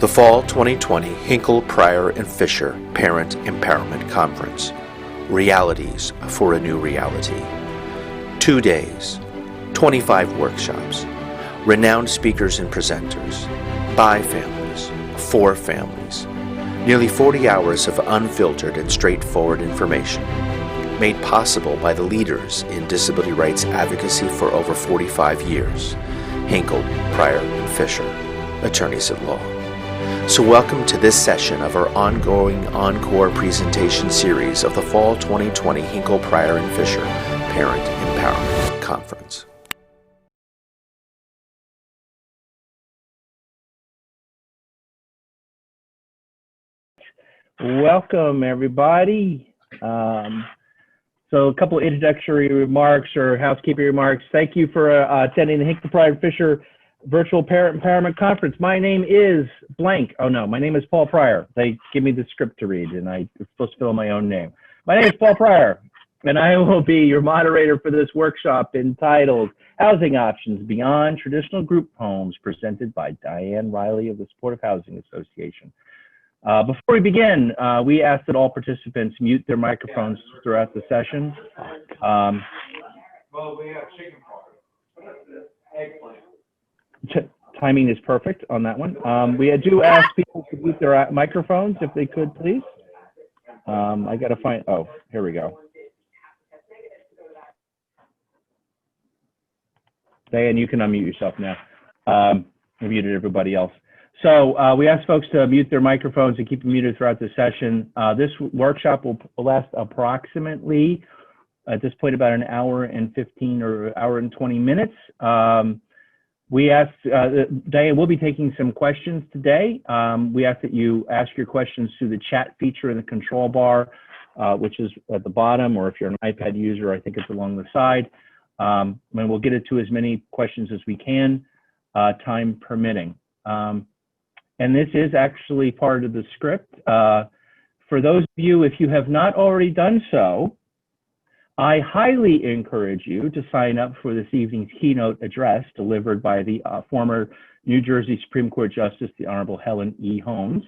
The Fall 2020 Hinkle, Pryor, and Fisher Parent Empowerment Conference. Realities for a New Reality. 2 days, 25 workshops, renowned speakers and presenters, by families, for families, nearly 40 hours of unfiltered and straightforward information, made possible by the leaders in disability rights advocacy for over 45 years, Hinkle, Pryor, and Fisher, attorneys at law. So welcome to this session of our ongoing encore presentation series of the Fall 2020 Hinkle, Pryor, and Fisher Parent Empowerment Conference. Welcome, everybody. So a couple introductory remarks or housekeeping remarks. Thank you for attending the Hinkle, Pryor, and Fisher Virtual Parent Empowerment Conference. My name is blank. Oh no, my name is Paul Pryor. They give me the script to read and I'm supposed to fill in my own name. My name is Paul Pryor and I will be your moderator for this workshop entitled Housing Options Beyond Traditional Group Homes, presented by Diane Riley of the Supportive Housing Association. Before we begin, we ask that all participants mute their microphones throughout the session. Well, we have chicken party. Eggplant. Timing is perfect on that one. We do ask people to mute their microphones if they could, please. I gotta find, oh, here we go. Diane, you can unmute yourself now. I muted everybody else. So we ask folks to mute their microphones and keep them muted throughout the session. This workshop will last approximately, at this point, about an hour and 15 or hour and 20 minutes. We ask, Diane, we'll be taking some questions today. We ask that you ask your questions through the chat feature in the control bar, which is at the bottom, or if you're an iPad user, I think it's along the side. And we'll get it to as many questions as we can, time permitting. And this is actually part of the script. For those of you, if you have not already done so, I highly encourage you to sign up for this evening's keynote address delivered by the former New Jersey Supreme Court Justice, the Honorable Helen E. Holmes,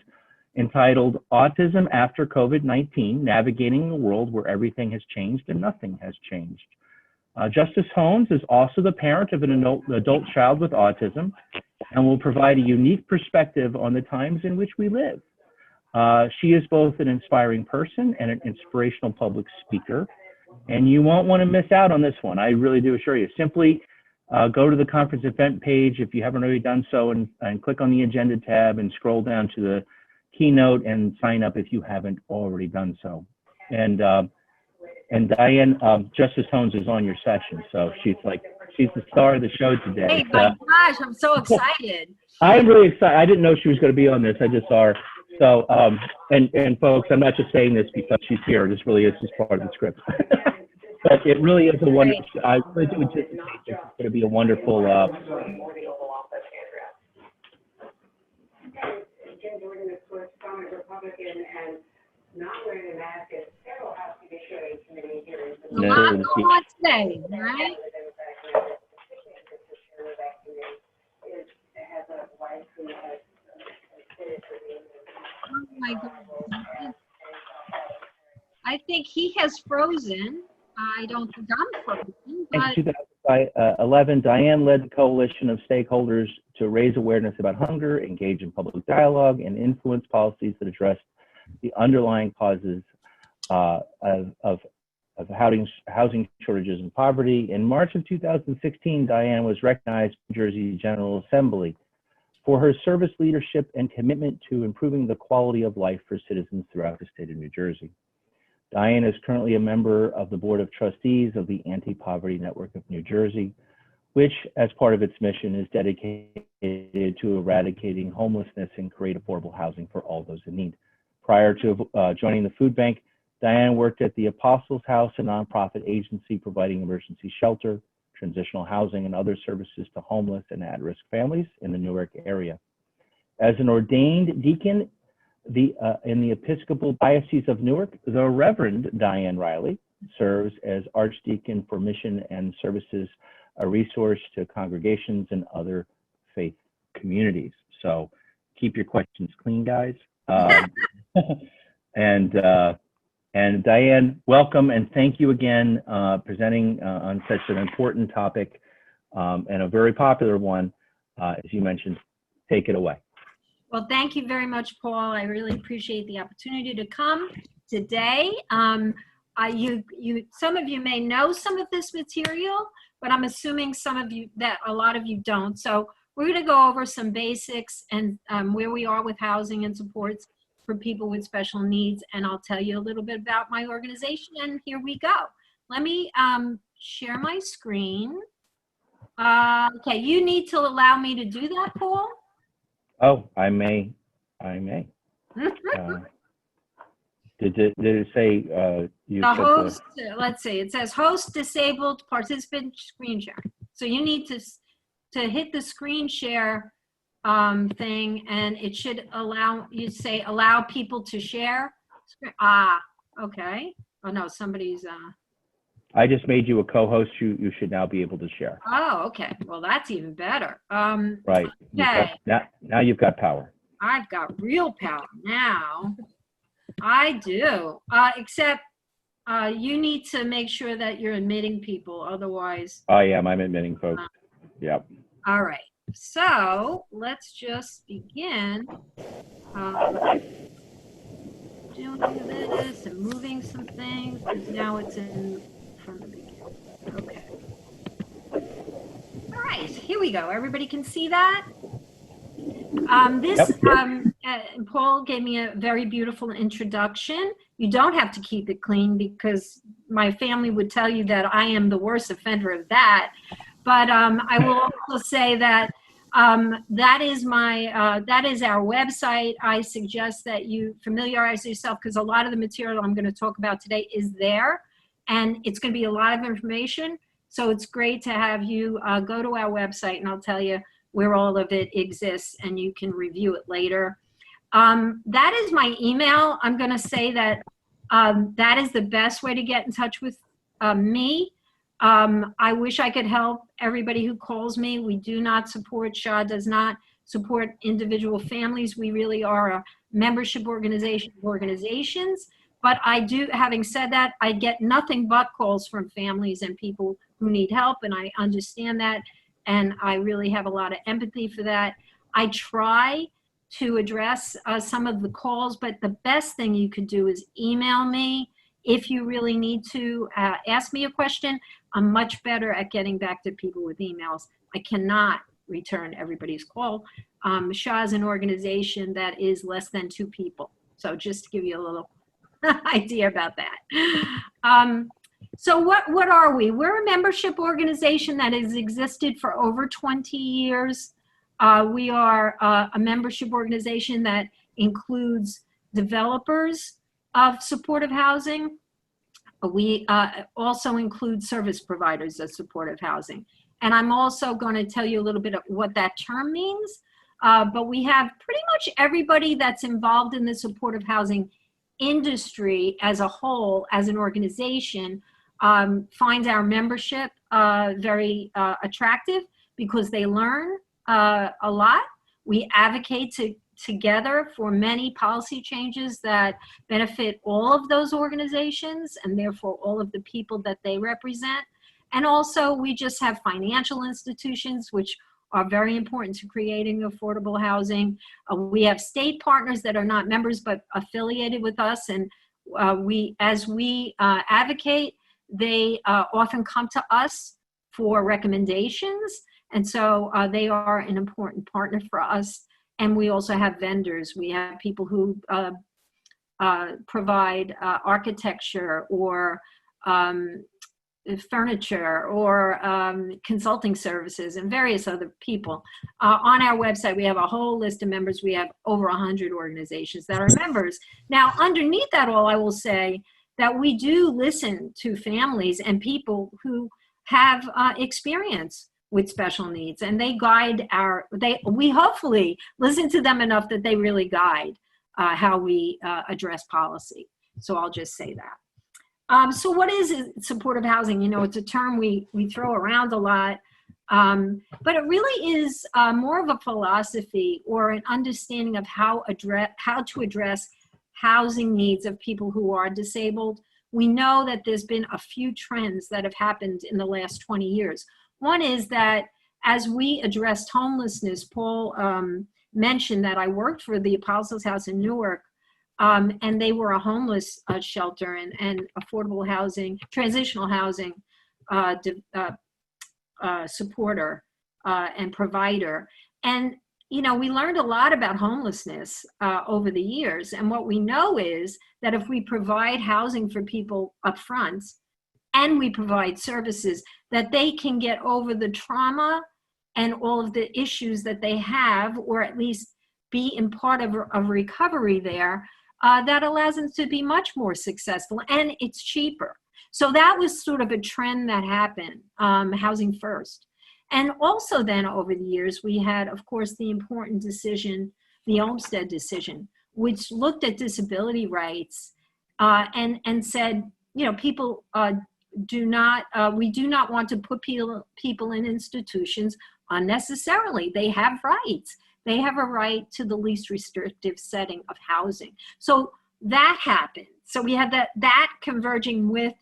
entitled Autism After COVID-19, Navigating a World Where Everything Has Changed and Nothing Has Changed. Justice Holmes is also the parent of an adult child with autism and will provide a unique perspective on the times in which we live. She is both an inspiring person and an inspirational public speaker, and you won't want to miss out on this one. I really do assure you. Simply go to the conference event page if you haven't already done so, and click on the agenda tab and scroll down to the keynote and sign up if you haven't already done so. And Diane, Justice Holmes is on your session, so she's the star of the show today. Hey, my gosh, I'm so excited. I'm really excited. I didn't know she was going to be on this. I just saw her. So, and folks, I'm not just saying this because she's here. This really is just part of the script. But it really is a wonderful, I really do anticipate this is going to be a wonderful. Jim Jordan, of course, former Republican and not wearing a mask at several House Judiciary Committee hearings. A lot going on today, right? Has a wife who has Oh my goodness. I think he has frozen. I don't think I'm frozen. But In 2011, Diane led the coalition of stakeholders to raise awareness about hunger, engage in public dialogue, and influence policies that address the underlying causes of housing shortages and poverty. In March of 2016, Diane was recognized by the New Jersey General Assembly for her service leadership and commitment to improving the quality of life for citizens throughout the state of New Jersey. Diane is currently a member of the Board of Trustees of the Anti-Poverty Network of New Jersey, which, as part of its mission, is dedicated to eradicating homelessness and create affordable housing for all those in need. Prior to joining the food bank, Diane worked at the Apostles House, a nonprofit agency providing emergency shelter, transitional housing, and other services to homeless and at-risk families in the Newark area. As an ordained deacon in the Episcopal Diocese of Newark, the Reverend Diane Riley serves as Archdeacon for Mission and Services, a resource to congregations and other faith communities. So keep your questions clean, guys. And Diane, welcome and thank you again presenting on such an important topic and a very popular one, as you mentioned. Take it away. Well, thank you very much, Paul. I really appreciate the opportunity to come today. Some of you may know some of this material, but I'm assuming that a lot of you don't. So we're going to go over some basics and where we are with housing and supports for people with special needs, and I'll tell you a little bit about my organization, and here we go. Let me share my screen. Okay, you need to allow me to do that, Paul? Oh, I may. Did it say you The said host, let's see, it says host disabled participant screen share. So you need to hit the screen share thing, and it should allow you say allow people to share. Okay. Oh no, somebody's I just made you a co-host. You should now be able to share. Oh, okay. Well, that's even better. Right. Okay. Now you've got power. I've got real power now. I do. Except you need to make sure that you're admitting people, otherwise. I am. I'm admitting folks. Yep. All right. So let's just begin doing this and moving some things, because now it's in from the beginning. Okay. All right, here we go. Everybody can see that? Paul gave me a very beautiful introduction. You don't have to keep it clean, because my family would tell you that I am the worst offender of that. But I will also say that that is our website. I suggest that you familiarize yourself, because a lot of the material I'm going to talk about today is there, and it's going to be a lot of information. So it's great to have you go to our website, and I'll tell you where all of it exists, and you can review it later. That is my email. I'm going to say that that is the best way to get in touch with me. I wish I could help everybody who calls me. We do not support, SHA does not support individual families. We really are a membership organization of organizations. But I do, having said that, I get nothing but calls from families and people who need help, and I understand that, and I really have a lot of empathy for that. I try to address some of the calls, but the best thing you could do is email me if you really need to ask me a question. I'm much better at getting back to people with emails. I cannot return everybody's call. SHA is an organization that is less than 2 people. So just to give you a little idea about that. So what are we? We're a membership organization that has existed for over 20 years. We are a membership organization that includes developers of supportive housing. We also include service providers of supportive housing. And I'm also going to tell you a little bit of what that term means. But we have pretty much everybody that's involved in the supportive housing industry as a whole, as an organization, finds our membership very attractive, because they learn a lot. We advocate together for many policy changes that benefit all of those organizations, and therefore all of the people that they represent. And also we just have financial institutions, which are very important to creating affordable housing. We have state partners that are not members but affiliated with us, and as we advocate, they often come to us for recommendations, and so they are an important partner for us. And we also have vendors. We have people who provide architecture or furniture or consulting services, and various other people. On our website, we have a whole list of members. We have over 100 organizations that are members. Now, underneath that all, I will say that we do listen to families and people who have experience with special needs, and they guide we hopefully listen to them enough that they really guide how we address policy. So I'll just say that. So what is supportive housing? You know, it's a term we throw around a lot. But it really is more of a philosophy or an understanding of how to address housing needs of people who are disabled. We know that there's been a few trends that have happened in the last 20 years. One is that as we addressed homelessness, Paul mentioned that I worked for the Apostles House in Newark, and they were a homeless shelter and affordable housing, transitional housing supporter and provider. And, you know, we learned a lot about homelessness over the years. And what we know is that if we provide housing for people up front and we provide services, that they can get over the trauma and all of the issues that they have, or at least be in part of recovery there, that allows them to be much more successful, and it's cheaper. So that was sort of a trend that happened, housing first. And also then over the years, we had, of course, the important decision, the Olmstead decision, which looked at disability rights and said, you know, people we do not want to put people in institutions unnecessarily. They have rights. They have a right to the least restrictive setting of housing. So that happened. So we had that converging with,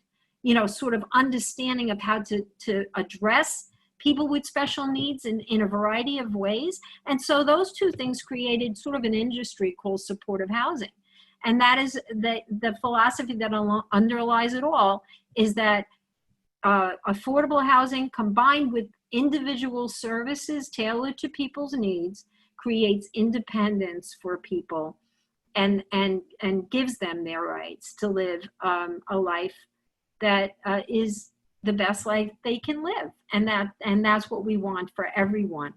you know, sort of understanding of how to address people with special needs in a variety of ways. And so those two things created sort of an industry called supportive housing. And that is the philosophy that underlies it all is that affordable housing combined with individual services tailored to people's needs creates independence for people and gives them their rights to live a life that is the best life they can live. And that's what we want for everyone.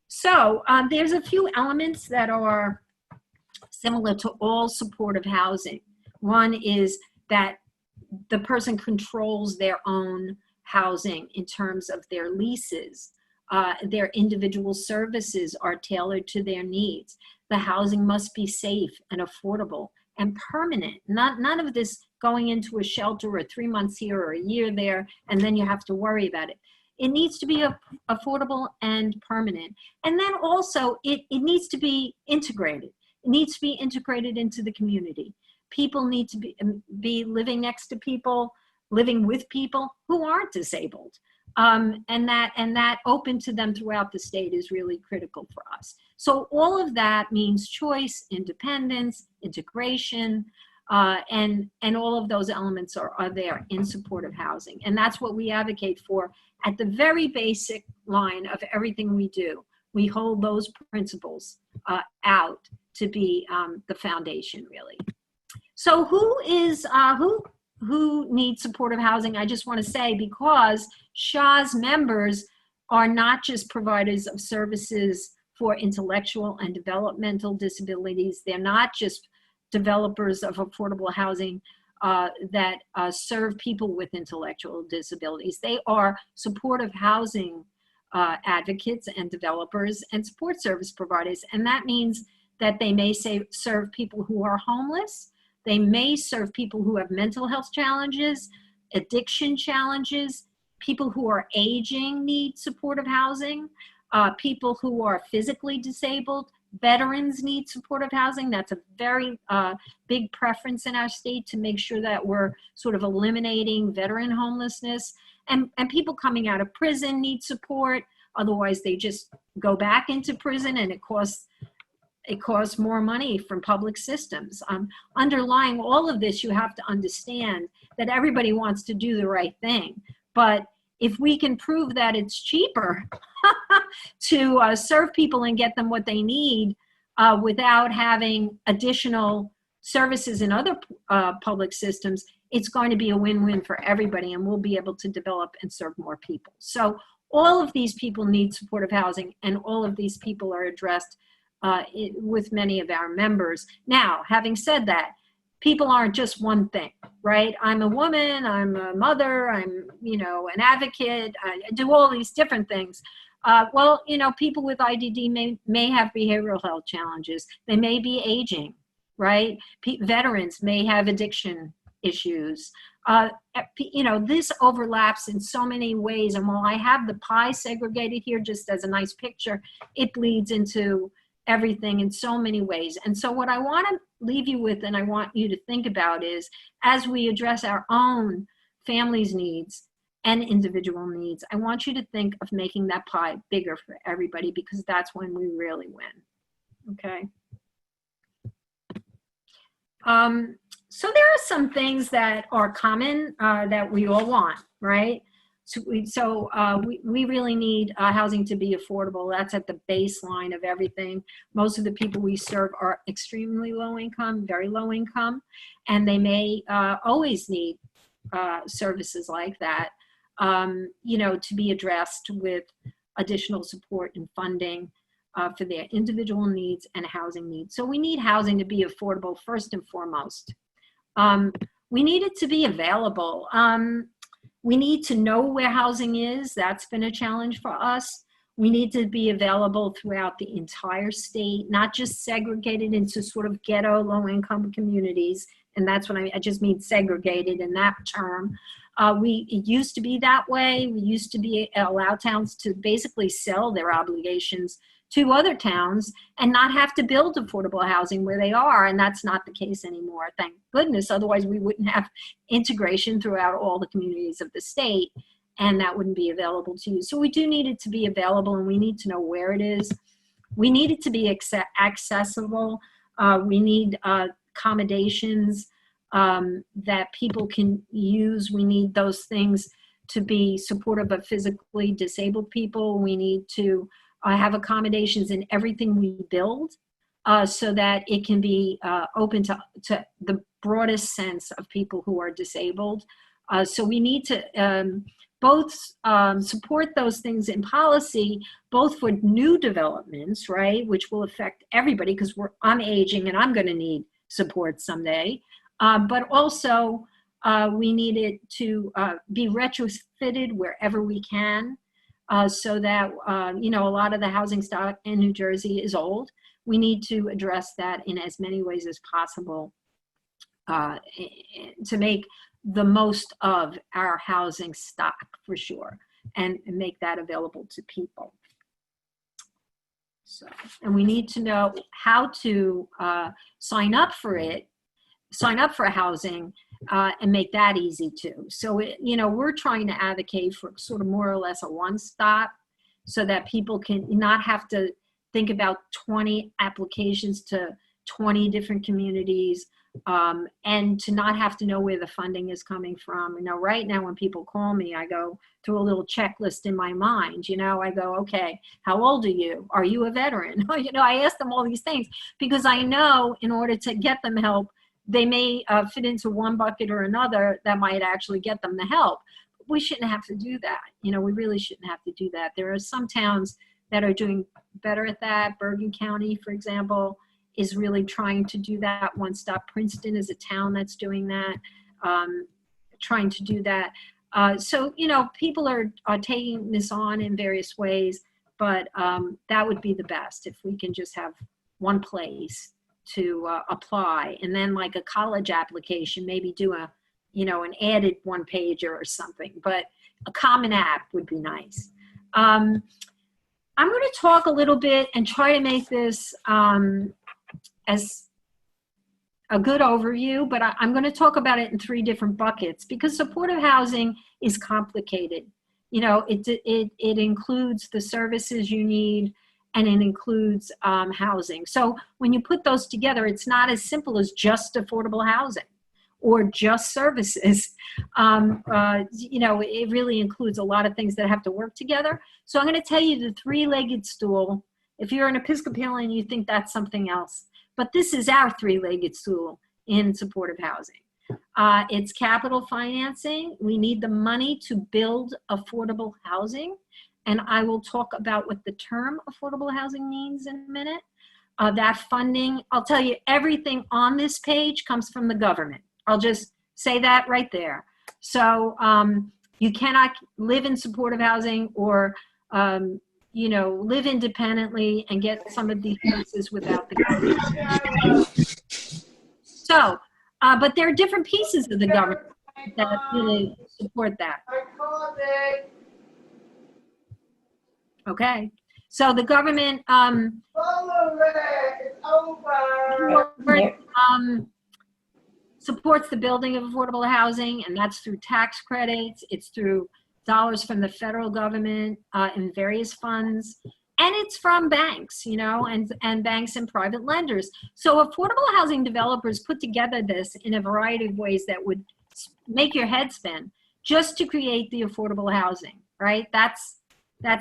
So there's a few elements that are similar to all supportive housing. One is that the person controls their own housing in terms of their leases. Their individual services are tailored to their needs. The housing must be safe and affordable and permanent. None of this going into a shelter or 3 months here or a year there, and then you have to worry about it. It needs to be affordable and permanent. And then also it needs to be integrated. It needs to be integrated into the community. People need to be living next to people, living with people who aren't disabled. And that open to them throughout the state is really critical for us. So all of that means choice, independence, integration, and all of those elements are there in supportive housing. And that's what we advocate for at the very basic line of everything we do. We hold those principles out to be the foundation, really. So who needs supportive housing? I just want to say, because SHA's members are not just providers of services for intellectual and developmental disabilities. They're not just developers of affordable housing that serve people with intellectual disabilities. They are supportive housing advocates and developers and support service providers. And that means that they may serve people who are homeless. They may serve people who have mental health challenges, addiction challenges, people who are aging need supportive housing, people who are physically disabled, veterans need supportive housing. That's a very big preference in our state to make sure that we're sort of eliminating veteran homelessness. And people coming out of prison need support. Otherwise, they just go back into prison and it costs more money from public systems. Underlying all of this, you have to understand that everybody wants to do the right thing. But if we can prove that it's cheaper to serve people and get them what they need without having additional services in other public systems, it's going to be a win-win for everybody, and we'll be able to develop and serve more people. So all of these people need supportive housing, and all of these people are addressed with many of our members. Now, having said that, people aren't just one thing, right? I'm a woman, I'm a mother, I'm, an advocate, I do all these different things. Well, people with IDD may have behavioral health challenges. They may be aging, right? Veterans may have addiction issues. You know, this overlaps in so many ways. And while I have the pie segregated here just as a nice picture, it bleeds into everything in so many ways. And so what I want to leave you with, and I want you to think about, is as we address our own family's needs and individual needs, I want you to think of making that pie bigger for everybody, because that's when we really win. Okay. So there are some things that are common that we all want, right? So we really need housing to be affordable. That's at the baseline of everything. Most of the people we serve are extremely low income, very low income, and they may always need services like that, you know, to be addressed with additional support and funding for their individual needs and housing needs. So we need housing to be affordable first and foremost. We need it to be available. We need to know where housing is. That's been a challenge for us. We need to be available throughout the entire state, not just segregated into sort of ghetto low-income communities. And that's what I just mean segregated in that term. It used to be that way. We used to allow towns to basically sell their obligations to other towns and not have to build affordable housing where they are. And that's not the case anymore, thank goodness. Otherwise, we wouldn't have integration throughout all the communities of the state, and that wouldn't be available to you. So we do need it to be available, and we need to know where it is. We need it to be accessible. We need accommodations that people can use. We need those things to be supportive of physically disabled people. We need to have accommodations in everything we build so that it can be open to the broadest sense of people who are disabled. So we need to both support those things in policy, both for new developments, right, which will affect everybody, because I'm aging and I'm going to need support someday, but also we need it to be retrofitted wherever we can. So that, you know, a lot of the housing stock in New Jersey is old. We need to address that in as many ways as possible to make the most of our housing stock, for sure, and make that available to people. So, and we need to know how to sign up for housing and make that easy too. So, you know, we're trying to advocate for sort of more or less a one-stop so that people can not have to think about 20 applications to 20 different communities and to not have to know where the funding is coming from. You know, right now when people call me, I go through a little checklist in my mind. You know, I go, okay, how old are you? Are you a veteran? You know, I ask them all these things because I know in order to get them help, they may fit into one bucket or another that might actually get them the help. But we shouldn't have to do that. You know, we really shouldn't have to do that. There are some towns that are doing better at that. Bergen County, for example, is really trying to do that one stop. Princeton is a town that's doing that, trying to do that. So, you know, people are taking this on in various ways, but that would be the best if we can just have one place to apply, and then like a college application, maybe do a, you know, an added one pager or something, but a common app would be nice. I'm going to talk a little bit and try to make this as a good overview, but I'm going to talk about it in 3 different buckets because supportive housing is complicated. You know, it includes the services you need, and it includes housing. So when you put those together, it's not as simple as just affordable housing or just services. You know, it really includes a lot of things that have to work together. So I'm going to tell you the 3-legged stool. If you're an Episcopalian, you think that's something else. But this is our 3-legged stool in supportive housing. It's capital financing. We need the money to build affordable housing. And I will talk about what the term affordable housing means in a minute. That funding, I'll tell you, everything on this page comes from the government. I'll just say that right there. So you cannot live in supportive housing or, you know, live independently and get some of these pieces without the government. So, but there are different pieces of the government. that really support that. Okay, so the government supports the building of affordable housing, and that's through tax credits. It's through dollars from the federal government in various funds, and it's from banks, you know, and banks and private lenders. So affordable housing developers put together this in a variety of ways that would make your head spin, just to create the affordable housing, right? That's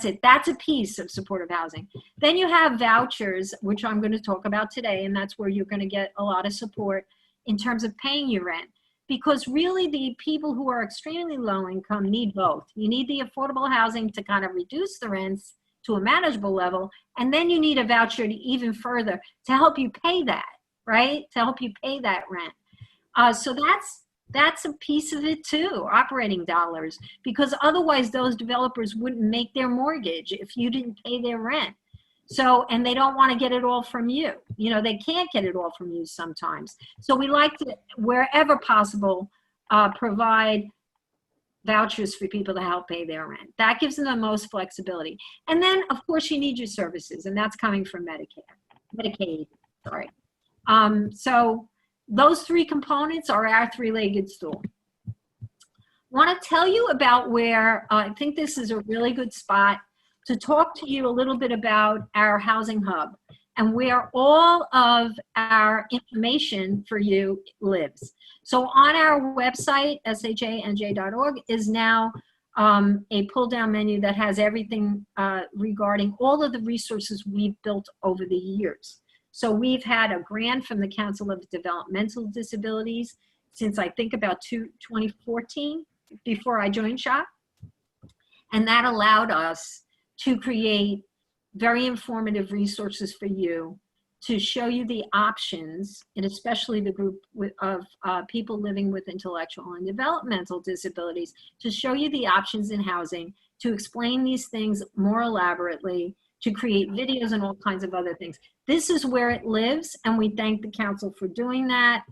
it. That's a piece of supportive housing. Then you have vouchers, which I'm going to talk about today, and that's where you're going to get a lot of support in terms of paying your rent. Because really the people who are extremely low income need both. You need the affordable housing to kind of reduce the rents to a manageable level, and then you need a voucher to even further to help you pay that, right? To help you pay that rent. So that's a piece of it too, operating dollars, because otherwise those developers wouldn't make their mortgage if you didn't pay their rent. So, and they don't want to get it all from you. You know, they can't get it all from you sometimes. So we like to, wherever possible, provide vouchers for people to help pay their rent. That gives them the most flexibility. And then, of course, you need your services, and that's coming from Medicaid, sorry. So those three components are our three-legged stool. I want to tell you about where I think this is a really good spot to talk to you a little bit about our housing hub and where all of our information for you lives. So on our website, shanj.org, is now a pull-down menu that has everything regarding all of the resources we've built over the years. So we've had a grant from the Council of Developmental Disabilities since I think about 2014, before I joined SHA. And that allowed us to create very informative resources for you to show you the options, and especially the group of people living with intellectual and developmental disabilities, to show you the options in housing, to explain these things more elaborately, to create videos and all kinds of other things. This is where it lives, and we thank the council for doing that.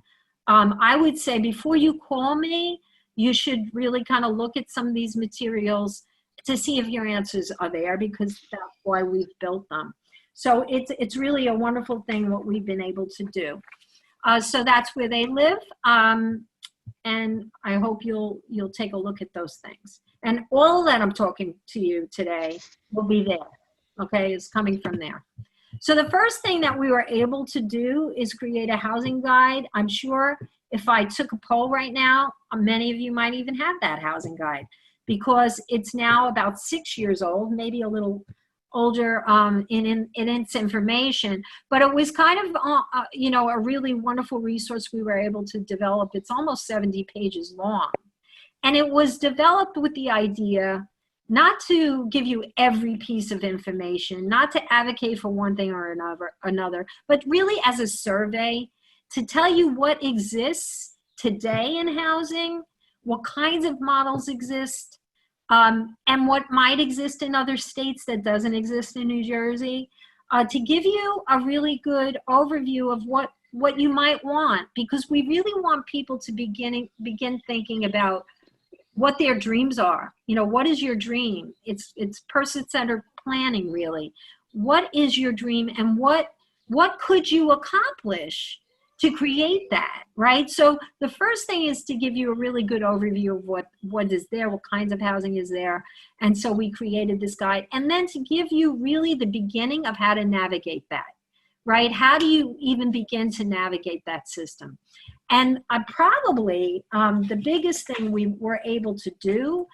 I would say before you call me, you should really kind of look at some of these materials to see if your answers are there, because that's why we've built them. So it's really a wonderful thing what we've been able to do. So that's where they live, and I hope you'll take a look at those things. And all that I'm talking to you today will be there, okay, is coming from there. So the first thing that we were able to do is create a housing guide. I'm sure if I took a poll right now, many of you might even have that housing guide, because it's now about 6 years old, maybe a little older in its information, but it was kind of, you know, a really wonderful resource we were able to develop. It's almost 70 pages long. And it was developed with the idea not to give you every piece of information, not to advocate for one thing or another, but really as a survey to tell you what exists today in housing, what kinds of models exist, and what might exist in other states that doesn't exist in New Jersey, to give you a really good overview of what you might want, because we really want people to begin thinking about what their dreams are. You know, what is your dream? It's person-centered planning, really. What is your dream, and what could you accomplish to create that, right? So the first thing is to give you a really good overview of what is there, what kinds of housing is there. And so we created this guide. And then to give you really the beginning of how to navigate that, right? How do you even begin to navigate that system? And probably the biggest thing we were able to do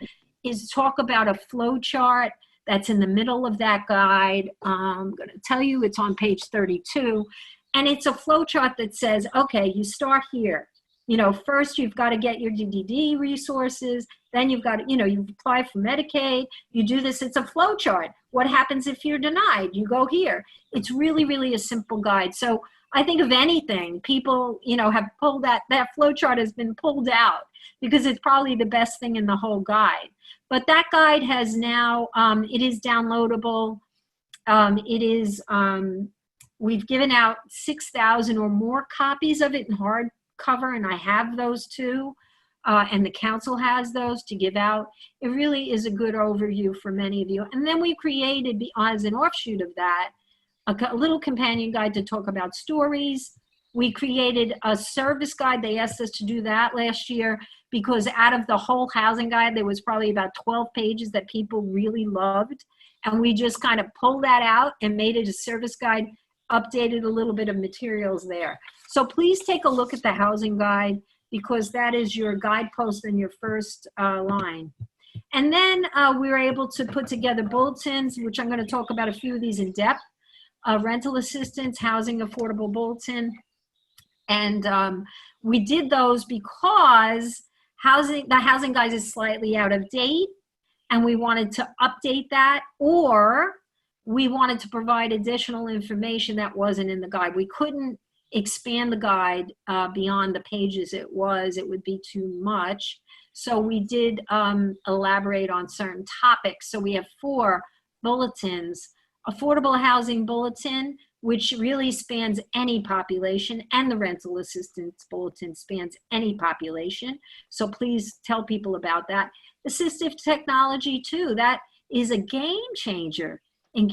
is talk about a flow chart that's in the middle of that guide. I'm going to tell you it's on page 32. And it's a flow chart that says, okay, you start here. You know, first you've got to get your DDD resources. Then you've got to, you know, you apply for Medicaid. You do this. It's a flow chart. What happens if you're denied? You go here. It's really, really a simple guide. So I think of anything, people, you know, have pulled that flow chart has been pulled out because it's probably the best thing in the whole guide. But that guide has now, it is downloadable. We've given out 6,000 or more copies of it in hardcover, and I have those too. and the council has those to give out. It really is a good overview for many of you. And then we created, as an offshoot of that, a little companion guide to talk about stories. We created a service guide. They asked us to do that last year because out of the whole housing guide, there was probably about 12 pages that people really loved. And we just kind of pulled that out and made it a service guide, updated a little bit of materials there. So please take a look at the housing guide because that is your guidepost in your first line. And then we were able to put together bulletins, which I'm going to talk about a few of these in depth. Rental assistance, housing affordable bulletin. And we did those because the housing guide is slightly out of date and we wanted to update that, or we wanted to provide additional information that wasn't in the guide. We couldn't expand the guide beyond the pages it would be too much. So we did elaborate on certain topics. So we have 4 bulletins. Affordable housing bulletin, which really spans any population, and the rental assistance bulletin spans any population. So please tell people about that. Assistive technology too, that is a game changer in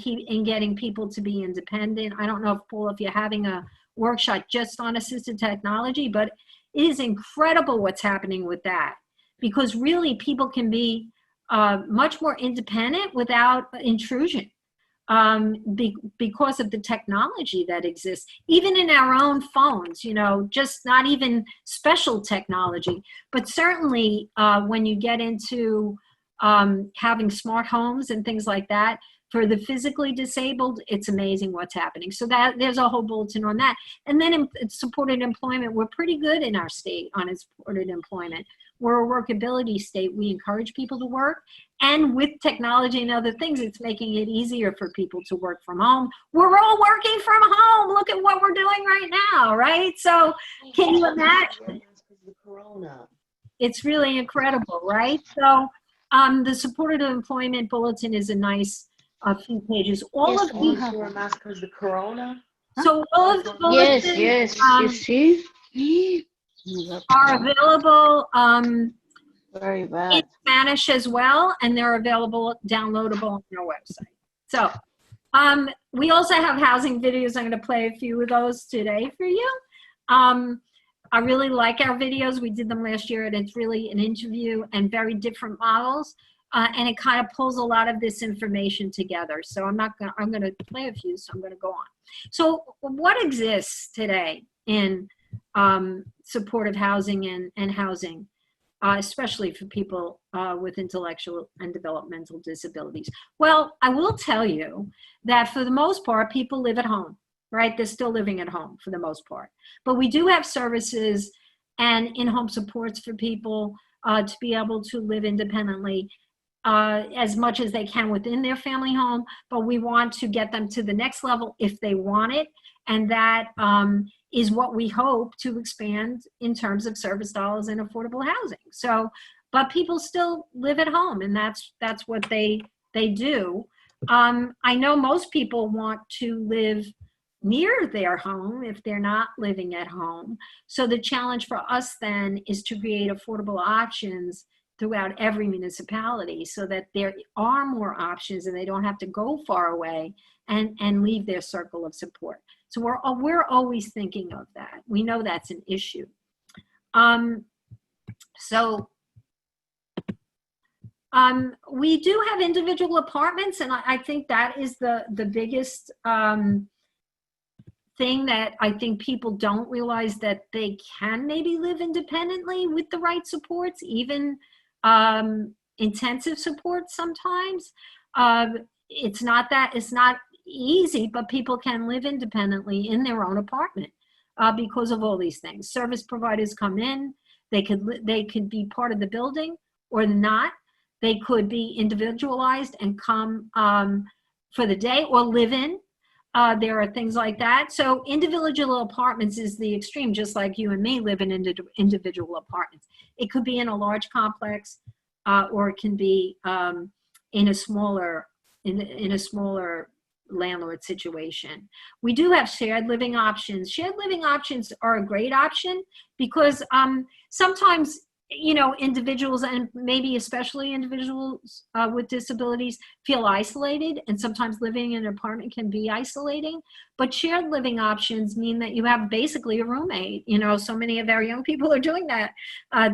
getting people to be independent. I don't know if, Paul, if you're having a workshop just on assistive technology, but it is incredible what's happening with that, because really people can be much more independent without intrusion. Because of the technology that exists, even in our own phones, you know, just not even special technology, but certainly when you get into having smart homes and things like that, for the physically disabled, it's amazing what's happening. So that there's a whole bulletin on that. And then in supported employment, we're pretty good in our state on supported employment. We're a workability state. We encourage people to work. And with technology and other things, it's making it easier for people to work from home. We're all working from home. Look at what we're doing right now, right? So can you imagine? It's really incredible, right? So the supported employment bulletin is a nice few pages. All of these wear a mask because the corona. So all of the bulletins you see? are available Very in bad. Spanish as well, and they're available, downloadable on our website. So we also have housing videos. I'm going to play a few of those today for you. I really like our videos. We did them last year, and it's really an interview and very different models. And it kind of pulls a lot of this information together. So I'm going to play a few, so I'm going to go on. So what exists today in supportive housing and housing, especially for people with intellectual and developmental disabilities? Well, I will tell you that for the most part, people live at home, right? They're still living at home for the most part. But we do have services and in-home supports for people to be able to live independently as much as they can within their family home, but we want to get them to the next level if they want it. And that is what we hope to expand in terms of service dollars and affordable housing. So, but people still live at home, and that's what they do. I know most people want to live near their home if they're not living at home. So the challenge for us then is to create affordable options throughout every municipality so that there are more options and they don't have to go far away and leave their circle of support. So we're always thinking of that. We know that's an issue. We do have individual apartments, and I think that is the biggest thing that I think people don't realize, that they can maybe live independently with the right supports, even intensive support sometimes. It's not easy, but people can live independently in their own apartment because of all these things. Service providers come in, they could be part of the building or not. They could be individualized and come for the day or live in. There are things like that. So individual apartments is the extreme, just like you and me live in individual apartments. It could be in a large complex, or it can be in a smaller landlord situation. We do have shared living options. Shared living options are a great option because sometimes you know, individuals, and maybe especially individuals with disabilities, feel isolated, and sometimes living in an apartment can be isolating. But shared living options mean that you have basically a roommate. You know, so many of our young people are doing that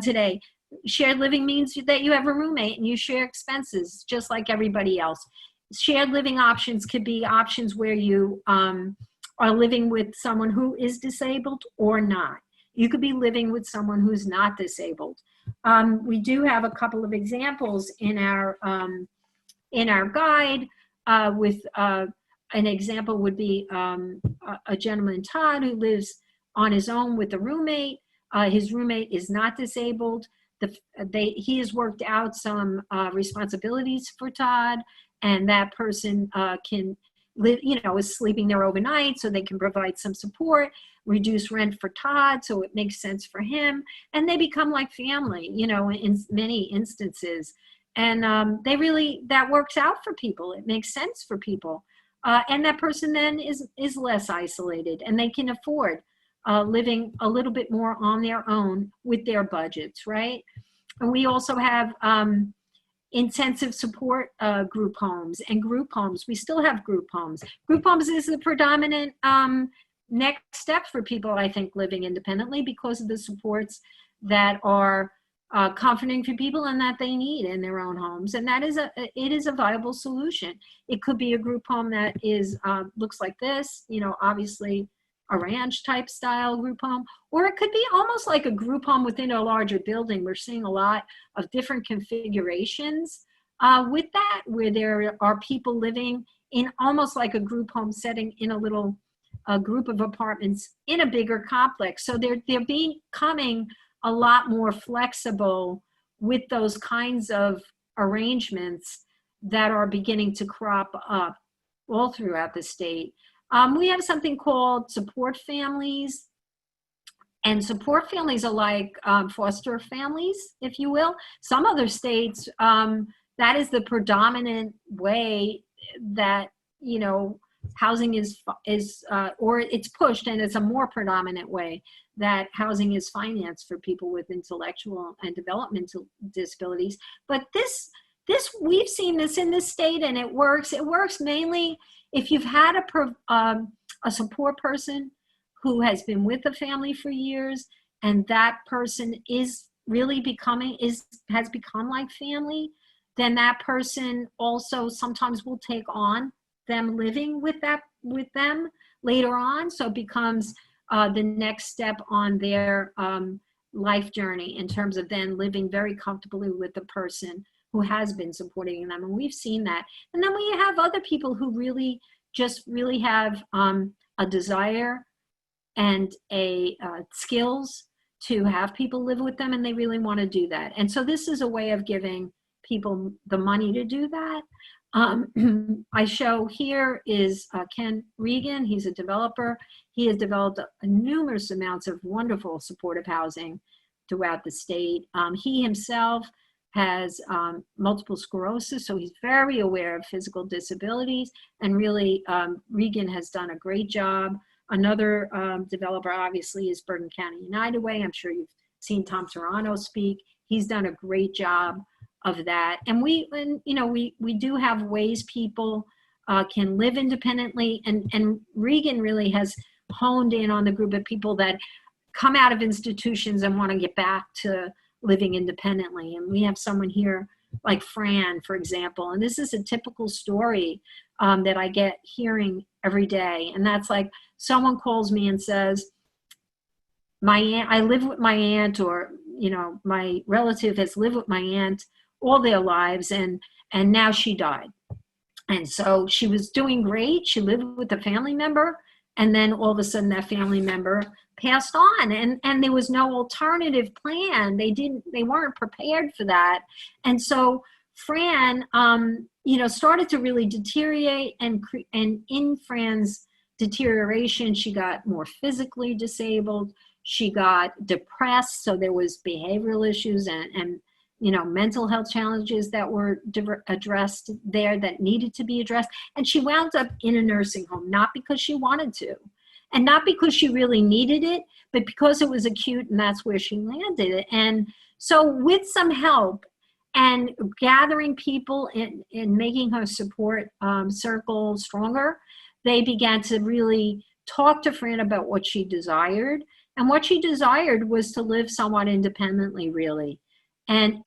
today. Shared living means that you have a roommate and you share expenses just like everybody else. Shared living options could be options where you are living with someone who is disabled or not. You could be living with someone who's not disabled. We do have a couple of examples in our guide. With an example would be a gentleman, Todd, who lives on his own with a roommate. His roommate is not disabled. He has worked out some responsibilities for Todd, and that person can live, you know, is sleeping there overnight, so they can provide some support, reduce rent for Todd, so it makes sense for him, and they become like family, you know, in many instances. And that works out for people. It makes sense for people. And that person then is less isolated, and they can afford living a little bit more on their own with their budgets, right? And we also have intensive support group homes and group homes. We still have group homes. Group homes is the predominant next step for people, I think, living independently, because of the supports that are comforting for people and that they need in their own homes. And that is it is a viable solution. It could be a group home that is looks like this, you know, obviously a ranch type style group home, or it could be almost like a group home within a larger building. We're seeing a lot of different configurations with that, where there are people living in almost like a group home setting in a little group of apartments in a bigger complex. So they're becoming a lot more flexible with those kinds of arrangements that are beginning to crop up all throughout the state. We have something called support families, and support families are like foster families, if you will. Some other states, that is the predominant way that, you know, housing is or it's pushed, and it's a more predominant way that housing is financed for people with intellectual and developmental disabilities. But this we've seen this in this state, and it works. It works mainly if you've had a support person who has been with the family for years, and that person is really has become like family, then that person also sometimes will take on them living with them later on. So it becomes the next step on their life journey in terms of then living very comfortably with the person who has been supporting them. And we've seen that. And then we have other people who really have a desire and a skills to have people live with them, and they really want to do that. And so this is a way of giving people the money to do that. I show here is Ken Regan. He's a developer. He has developed numerous amounts of wonderful supportive housing throughout the state. He himself has multiple sclerosis, so he's very aware of physical disabilities, and really Regan has done a great job. Another developer obviously is Bergen County United Way. I'm sure you've seen Tom Serrano speak. He's done a great job of that. And we do have ways people can live independently, and Regan really has honed in on the group of people that come out of institutions and want to get back to living independently. And we have someone here like Fran, for example, and this is a typical story that I get hearing every day. And that's like, someone calls me and says, I live with my aunt, or, you know, my relative has lived with my aunt all their lives, and now she died. And so she was doing great. She lived with a family member, and then all of a sudden that family member passed on, and there was no alternative plan. They weren't prepared for that. And so Fran, started to really deteriorate, and in Fran's deterioration, she got more physically disabled. She got depressed. So there was behavioral issues and mental health challenges that were addressed there that needed to be addressed. And she wound up in a nursing home, not because she wanted to. And not because she really needed it, but because it was acute and that's where she landed it. And so with some help and gathering people in making her support circle stronger, they began to really talk to Fran about what she desired. And what she desired was to live somewhat independently, really, and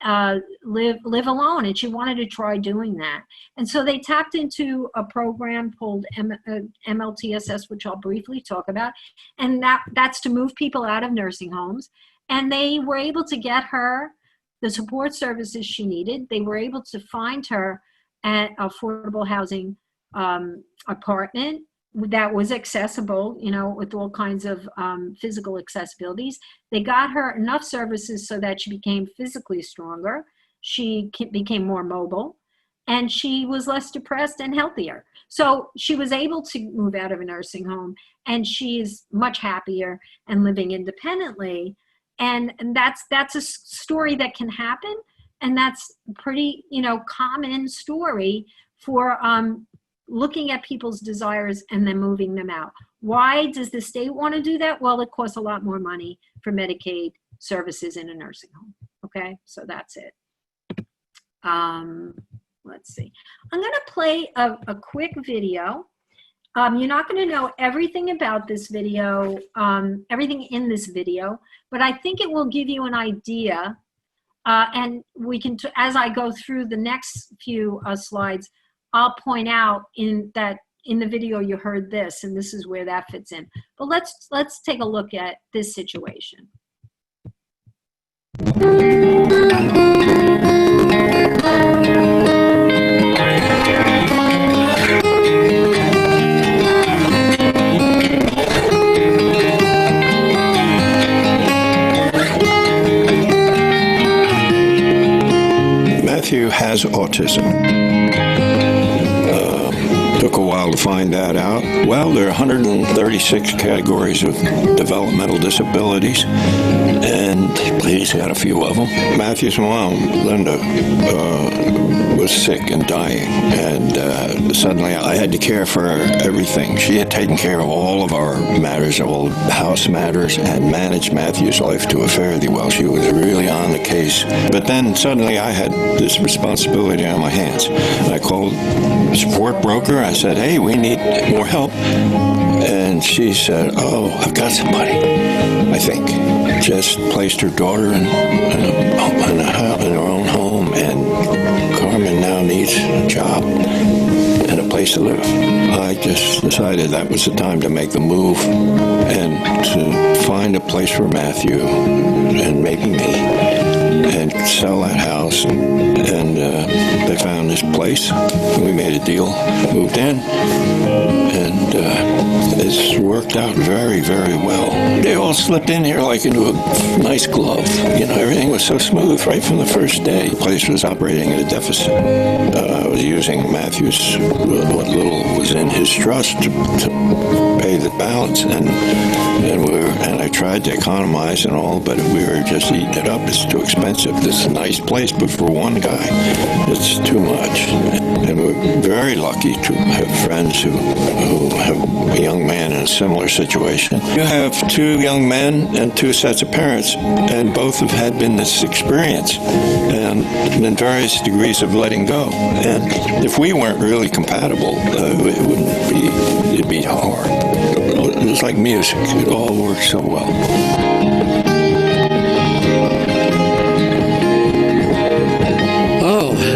live alone. And she wanted to try doing that. And so they tapped into a program called MLTSS, which I'll briefly talk about. And that's to move people out of nursing homes. And they were able to get her the support services she needed. They were able to find her an affordable housing apartment that was accessible, you know, with all kinds of physical accessibilities. They got her enough services so that she became physically stronger. She became more mobile, and she was less depressed and healthier. So she was able to move out of a nursing home, and she is much happier and living independently. And that's a story that can happen, and that's a pretty, you know, common story for looking at people's desires and then moving them out. Why does the state want to do that? Well, it costs a lot more money for Medicaid services in a nursing home. Okay, so that's it. Let's see. I'm going to play a quick video. You're not going to know everything about this video, everything in this video, but I think it will give you an idea. And we can, as I go through the next few slides, I'll point out in the video you heard this, and this is where that fits in. But let's take a look at this situation. Matthew has autism. Took a while to find that out. Well, there are 136 categories of developmental disabilities, and he's got a few of them. Matthew's mom, Linda, was sick and dying, and suddenly I had to care for everything. She had taken care of all of our matters, all house matters, and managed Matthew's life to a fairly well. She was really on the case. But then suddenly I had this responsibility on my hands. I called a support broker. I said, hey, we need more help. And she said, oh, I've got somebody, I think. Just placed her daughter in her own home, and Carmen now needs a job and a place to live. I just decided that was the time to make the move and to find a place for Matthew and maybe me, and sell that house. And they found this place. We made a deal, moved in, and it's worked out very, very well. They all slipped in here like into a nice glove. You know, everything was so smooth right from the first day. The place was operating at a deficit. I was using Matthew's, what little was in his trust to pay the balance, and I tried to economize and all, but we were just eating it up. It's too expensive. This is a nice place, but for one guy, it's too much. And we're very lucky to have friends who have a young man in a similar situation. You have two young men and two sets of parents, and both have had this experience and in various degrees of letting go. And if we weren't really compatible, it'd be hard. It was like music. It all worked so well.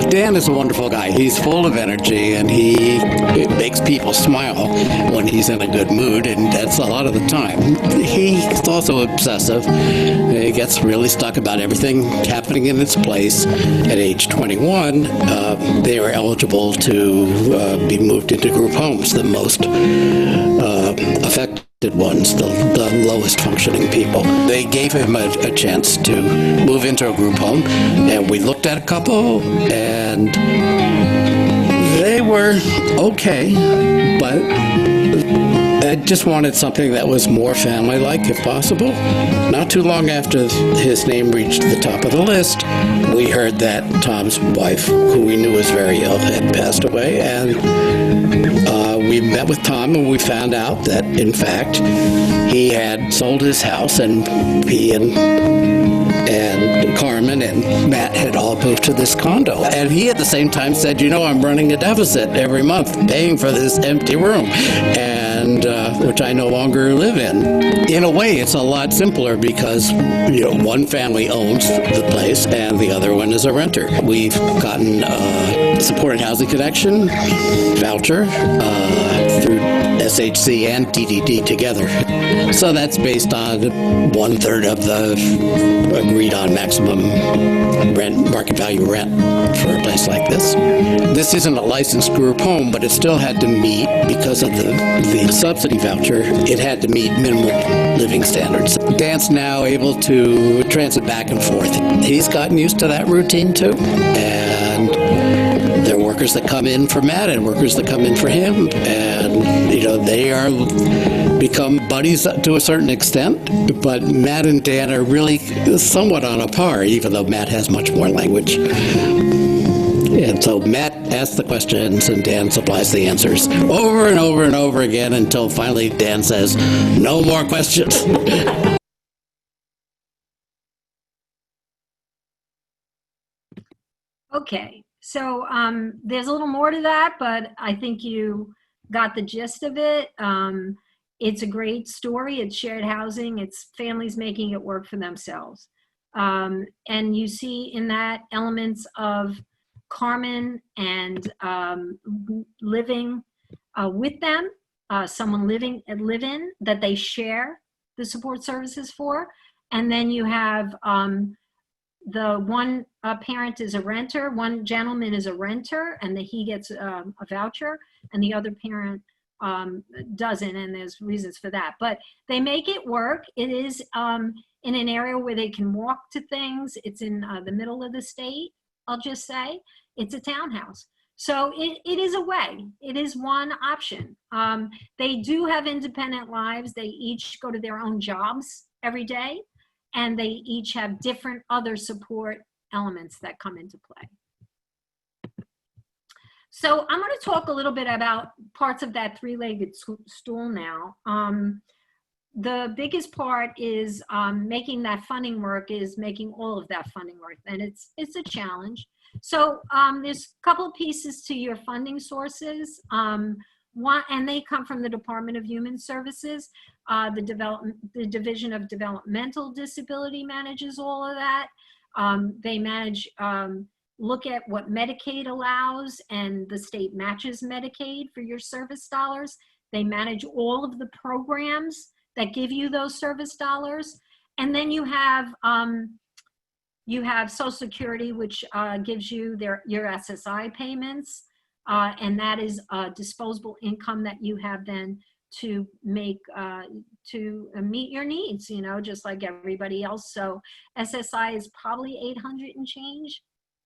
Dan is a wonderful guy. He's full of energy, and it makes people smile when he's in a good mood, and that's a lot of the time. He's also obsessive. He gets really stuck about everything happening in its place. At age 21, they are eligible to be moved into group homes, the most affected ones, the lowest functioning people. They gave him a chance to move into a group home, and we looked at a couple, and they were okay, but I just wanted something that was more family-like, if possible. Not too long after his name reached the top of the list, we heard that Tom's wife, who we knew was very ill, had passed away, and we met with Tom and we found out that, in fact, he had sold his house, and he and Carmen and Matt had all moved to this condo. And he at the same time said, you know, I'm running a deficit every month paying for this empty room, and which I no longer live in. In a way, it's a lot simpler because, you know, one family owns the place and the other one is a renter. We've gotten a supported housing connection voucher through SHC and DDD together. So that's based on 1/3 of the agreed on maximum rent, market value rent for a place like this. This isn't a licensed group home, but it still had to meet, because of the subsidy voucher, it had to meet minimum living standards. Dan's now able to transit back and forth. He's gotten used to that routine too. And there are workers that come in for Matt and workers that come in for him, and, you know, they are become buddies to a certain extent, but Matt and Dan are really somewhat on a par, even though Matt has much more language. And so Matt asks the questions and Dan supplies the answers over and over and over again until finally Dan says, no more questions. Okay, so there's a little more to that, but I think you got the gist of it. It's a great story. It's shared housing. It's families making it work for themselves. And you see in that elements of Carmen and living with them, someone live-in that they share the support services for. And then you have the one parent is a renter, one gentleman is a renter, and that he gets a voucher, and the other parent doesn't, and there's reasons for that. But they make it work. It is in an area where they can walk to things. It's in the middle of the state, I'll just say. It's a townhouse. So it is a way. It is one option. They do have independent lives. They each go to their own jobs every day, and they each have different other support elements that come into play. So I'm going to talk a little bit about parts of that three-legged stool now. The biggest part is making that funding work, is making all of that funding work, and it's a challenge. So there's a couple of pieces to your funding sources. One, and they come from the Department of Human Services. The Division of Developmental Disability manages all of that. They manage, look at what Medicaid allows, and the state matches Medicaid for your service dollars. They manage all of the programs that give you those service dollars. And then you have Social Security, which gives you your SSI payments. And that is disposable income that you have then to make, to meet your needs, you know, just like everybody else. So SSI is probably 800 and change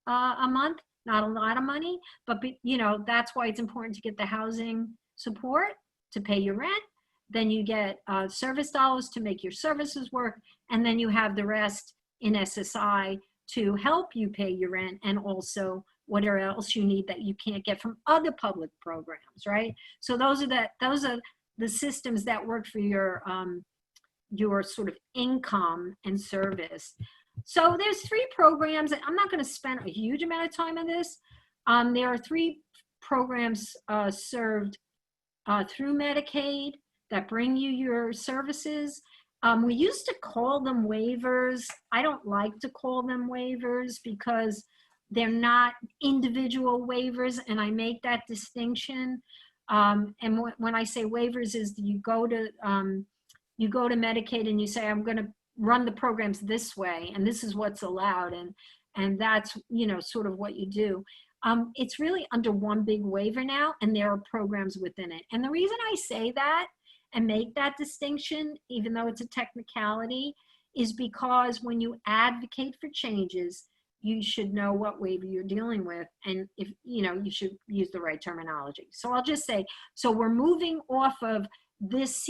a month, not a lot of money, but you know, that's why it's important to get the housing support to pay your rent. Then you get service dollars to make your services work. And then you have the rest in SSI to help you pay your rent, and also whatever else you need that you can't get from other public programs, right? So those are the systems that work for your sort of income and service. So there's 3 programs. I'm not going to spend a huge amount of time on this. There are 3 programs served through Medicaid that bring you your services. We used to call them waivers. I don't like to call them waivers because they're not individual waivers, and I make that distinction. And when I say waivers, is you go to Medicaid and you say, I'm going to run the programs this way, and this is what's allowed, and that's, you know, sort of what you do. It's really under one big waiver now, and there are programs within it. And the reason I say that and make that distinction, even though it's a technicality, is because when you advocate for changes, you should know what waiver you're dealing with, and if you know, you should use the right terminology. So I'll just say, so we're moving off of this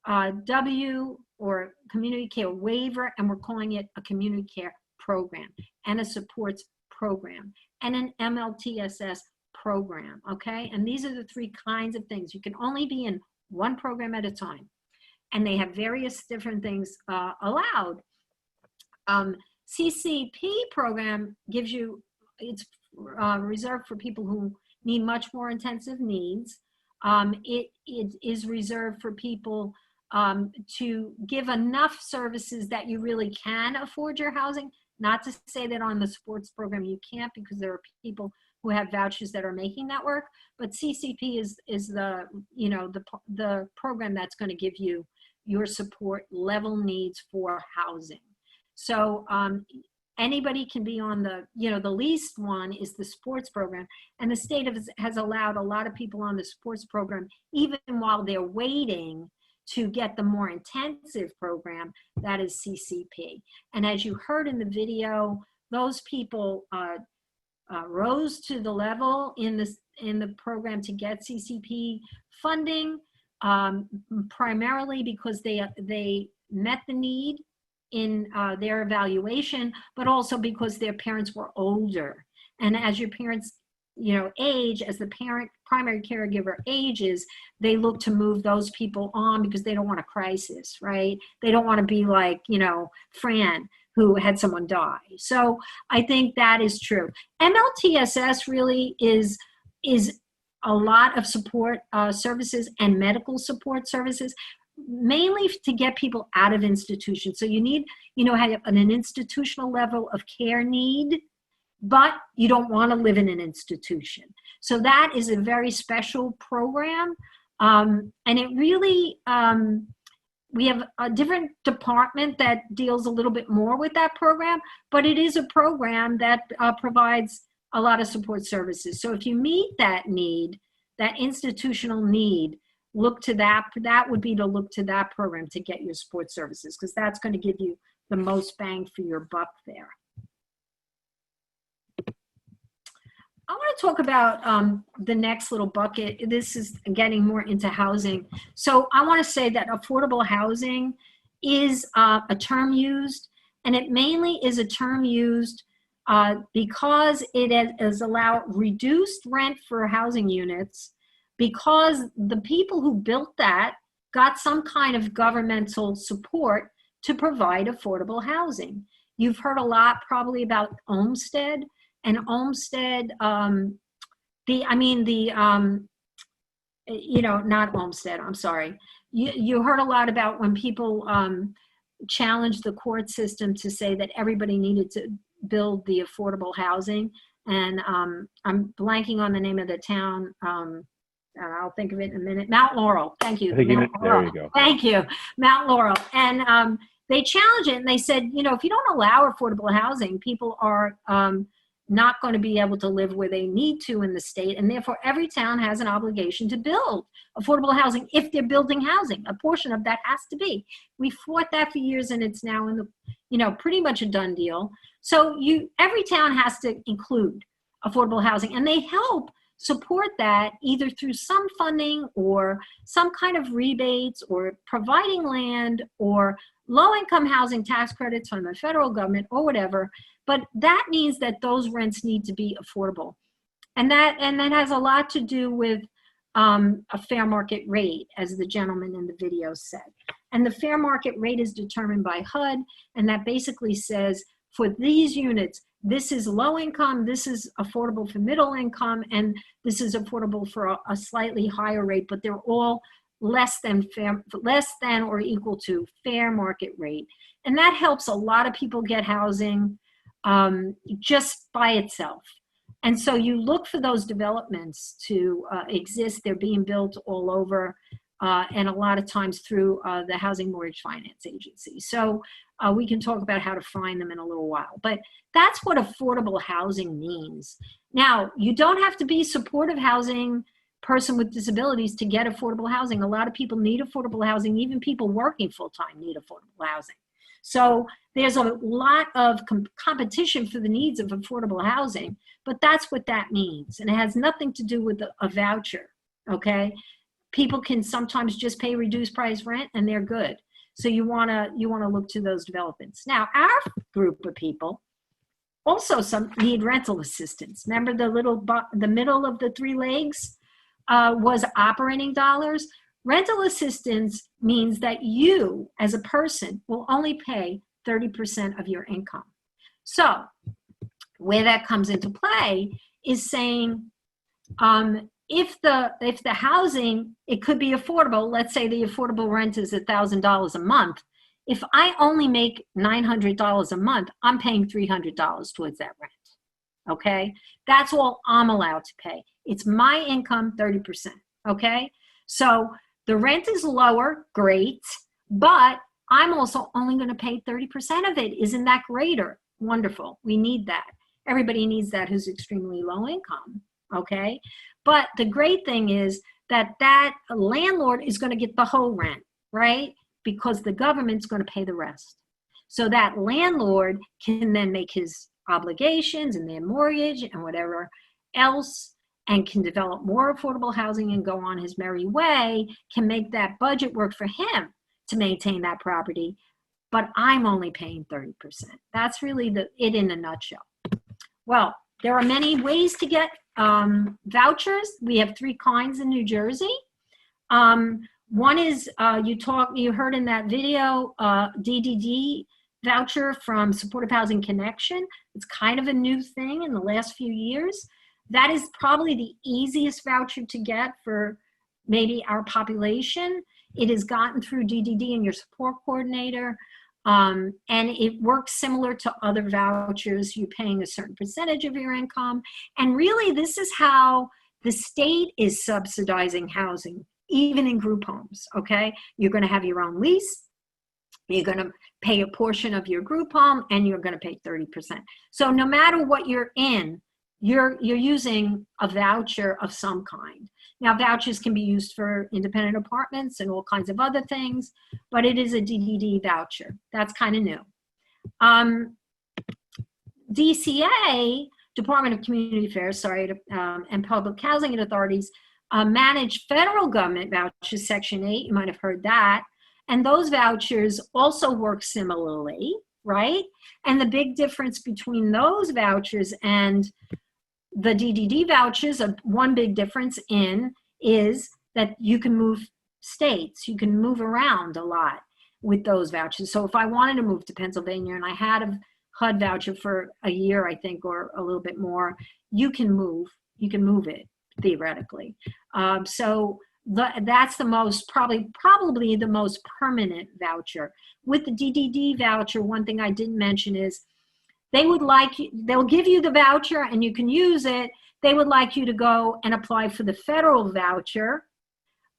CCW or community care waiver, and we're calling it a community care program and a supports program and an MLTSS program, okay? And these are the three kinds of things. You can only be in one program at a time, and they have various different things allowed. CCP program gives you, it's reserved for people who need much more intensive needs. It is reserved for people to give enough services that you really can afford your housing. Not to say that on the sports program you can't, because there are people who have vouchers that are making that work. But CCP is the, you know, the program that's going to give you your support level needs for housing. So anybody can be on the, you know, the least one is the sports program. And the state has allowed a lot of people on the sports program, even while they're waiting to get the more intensive program, that is CCP. And as you heard in the video, those people rose to the level in the program to get CCP funding, primarily because they met the need in their evaluation, but also because their parents were older. And as your parents, you know, age, as the primary caregiver ages, they look to move those people on because they don't want a crisis, right? They don't want to be like, you know, Fran, who had someone die. So I think that is true. MLTSS really is a lot of support services and medical support services, mainly to get people out of institutions. So you need, you know, have an institutional level of care need, but you don't want to live in an institution. So that is a very special program. And it really, we have a different department that deals a little bit more with that program, but it is a program that provides a lot of support services. So if you meet that need, that institutional need, look to that. That would be to look to that program to get your support services, because that's going to give you the most bang for your buck there. I want to talk about the next little bucket. This is getting more into housing. So I want to say that affordable housing is a term used, and it mainly is a term used because it has allowed reduced rent for housing units, because the people who built that got some kind of governmental support to provide affordable housing. You've heard a lot probably about Olmsted. And Olmsted, you know, not Olmsted, I'm sorry. You heard a lot about when people challenged the court system to say that everybody needed to build the affordable housing. And I'm blanking on the name of the town. I'll think of it in a minute. Mount Laurel, thank you. There you go. Thank you, Mount Laurel. And they challenged it, and they said, you know, if you don't allow affordable housing, people are not going to be able to live where they need to in the state, and therefore every town has an obligation to build affordable housing if they're building housing. A portion of that has to be. We fought that for years, and it's now in the, you know, pretty much a done deal. So every town has to include affordable housing, and they help support that either through some funding or some kind of rebates or providing land or low-income housing tax credits from the federal government or whatever. But that means that those rents need to be affordable. And that has a lot to do with a fair market rate, as the gentleman in the video said. And the fair market rate is determined by HUD, and that basically says for these units, this is low income, this is affordable for middle income, and this is affordable for a slightly higher rate, but they're all less than or equal to fair market rate. And that helps a lot of people get housing just by itself. And so you look for those developments to exist. They're being built all over, and a lot of times through the Housing Mortgage Finance Agency. So we can talk about how to find them in a little while. But that's what affordable housing means. Now, you don't have to be supportive housing person with disabilities to get affordable housing. A lot of people need affordable housing. Even people working full-time need affordable housing. So there's a lot of competition for the needs of affordable housing, but that's what that means. And it has nothing to do with a voucher, okay? people can sometimes just pay reduced price rent and they're good. So you wanna look to those developments. Now, our group of people also some need rental assistance. Remember the middle of the three legs was operating dollars. Rental assistance means that you, as a person, will only pay 30% of your income. So where that comes into play is saying, if the housing, it could be affordable. Let's say the affordable rent is $1,000 a month. If I only make $900 a month, I'm paying $300 towards that rent. Okay, that's all I'm allowed to pay. It's my income, 30%. Okay, so the rent is lower, great, but I'm also only going to pay 30% of it. Isn't that greater? Wonderful. We need that. Everybody needs that who's extremely low income. Okay, but the great thing is that landlord is going to get the whole rent, right? Because the government's going to pay the rest. So that landlord can then make his obligations and their mortgage and whatever else, and can develop more affordable housing and go on his merry way, can make that budget work for him to maintain that property. But I'm only paying 30%. That's really it in a nutshell. Well, there are many ways to get vouchers. We have 3 kinds in New Jersey. One is you heard in that video, DDD voucher from Supportive Housing Connection. It's kind of a new thing in the last few years. That is probably the easiest voucher to get for maybe our population. It is gotten through DDD and your support coordinator. And it works similar to other vouchers. You're paying a certain percentage of your income. And really, this is how the state is subsidizing housing, even in group homes, okay? You're going to have your own lease. You're going to pay a portion of your group home, and you're going to pay 30%. So no matter what you're in, you're using a voucher of some kind. Now, vouchers can be used for independent apartments and all kinds of other things, but it is a DDD voucher. That's kind of new. DCA, Department of Community Affairs, and Public Housing Authorities manage federal government vouchers, Section 8, you might have heard that. And those vouchers also work similarly, right? And the big difference between those vouchers and the DDD vouchers, one big difference is that you can move states. You can move around a lot with those vouchers. So if I wanted to move to Pennsylvania and I had a HUD voucher for a year, I think, or a little bit more, you can move it theoretically. So that's the most, probably the most permanent voucher. With the DDD voucher, one thing I didn't mention is they'll give you the voucher and you can use it. They would like you to go and apply for the federal voucher.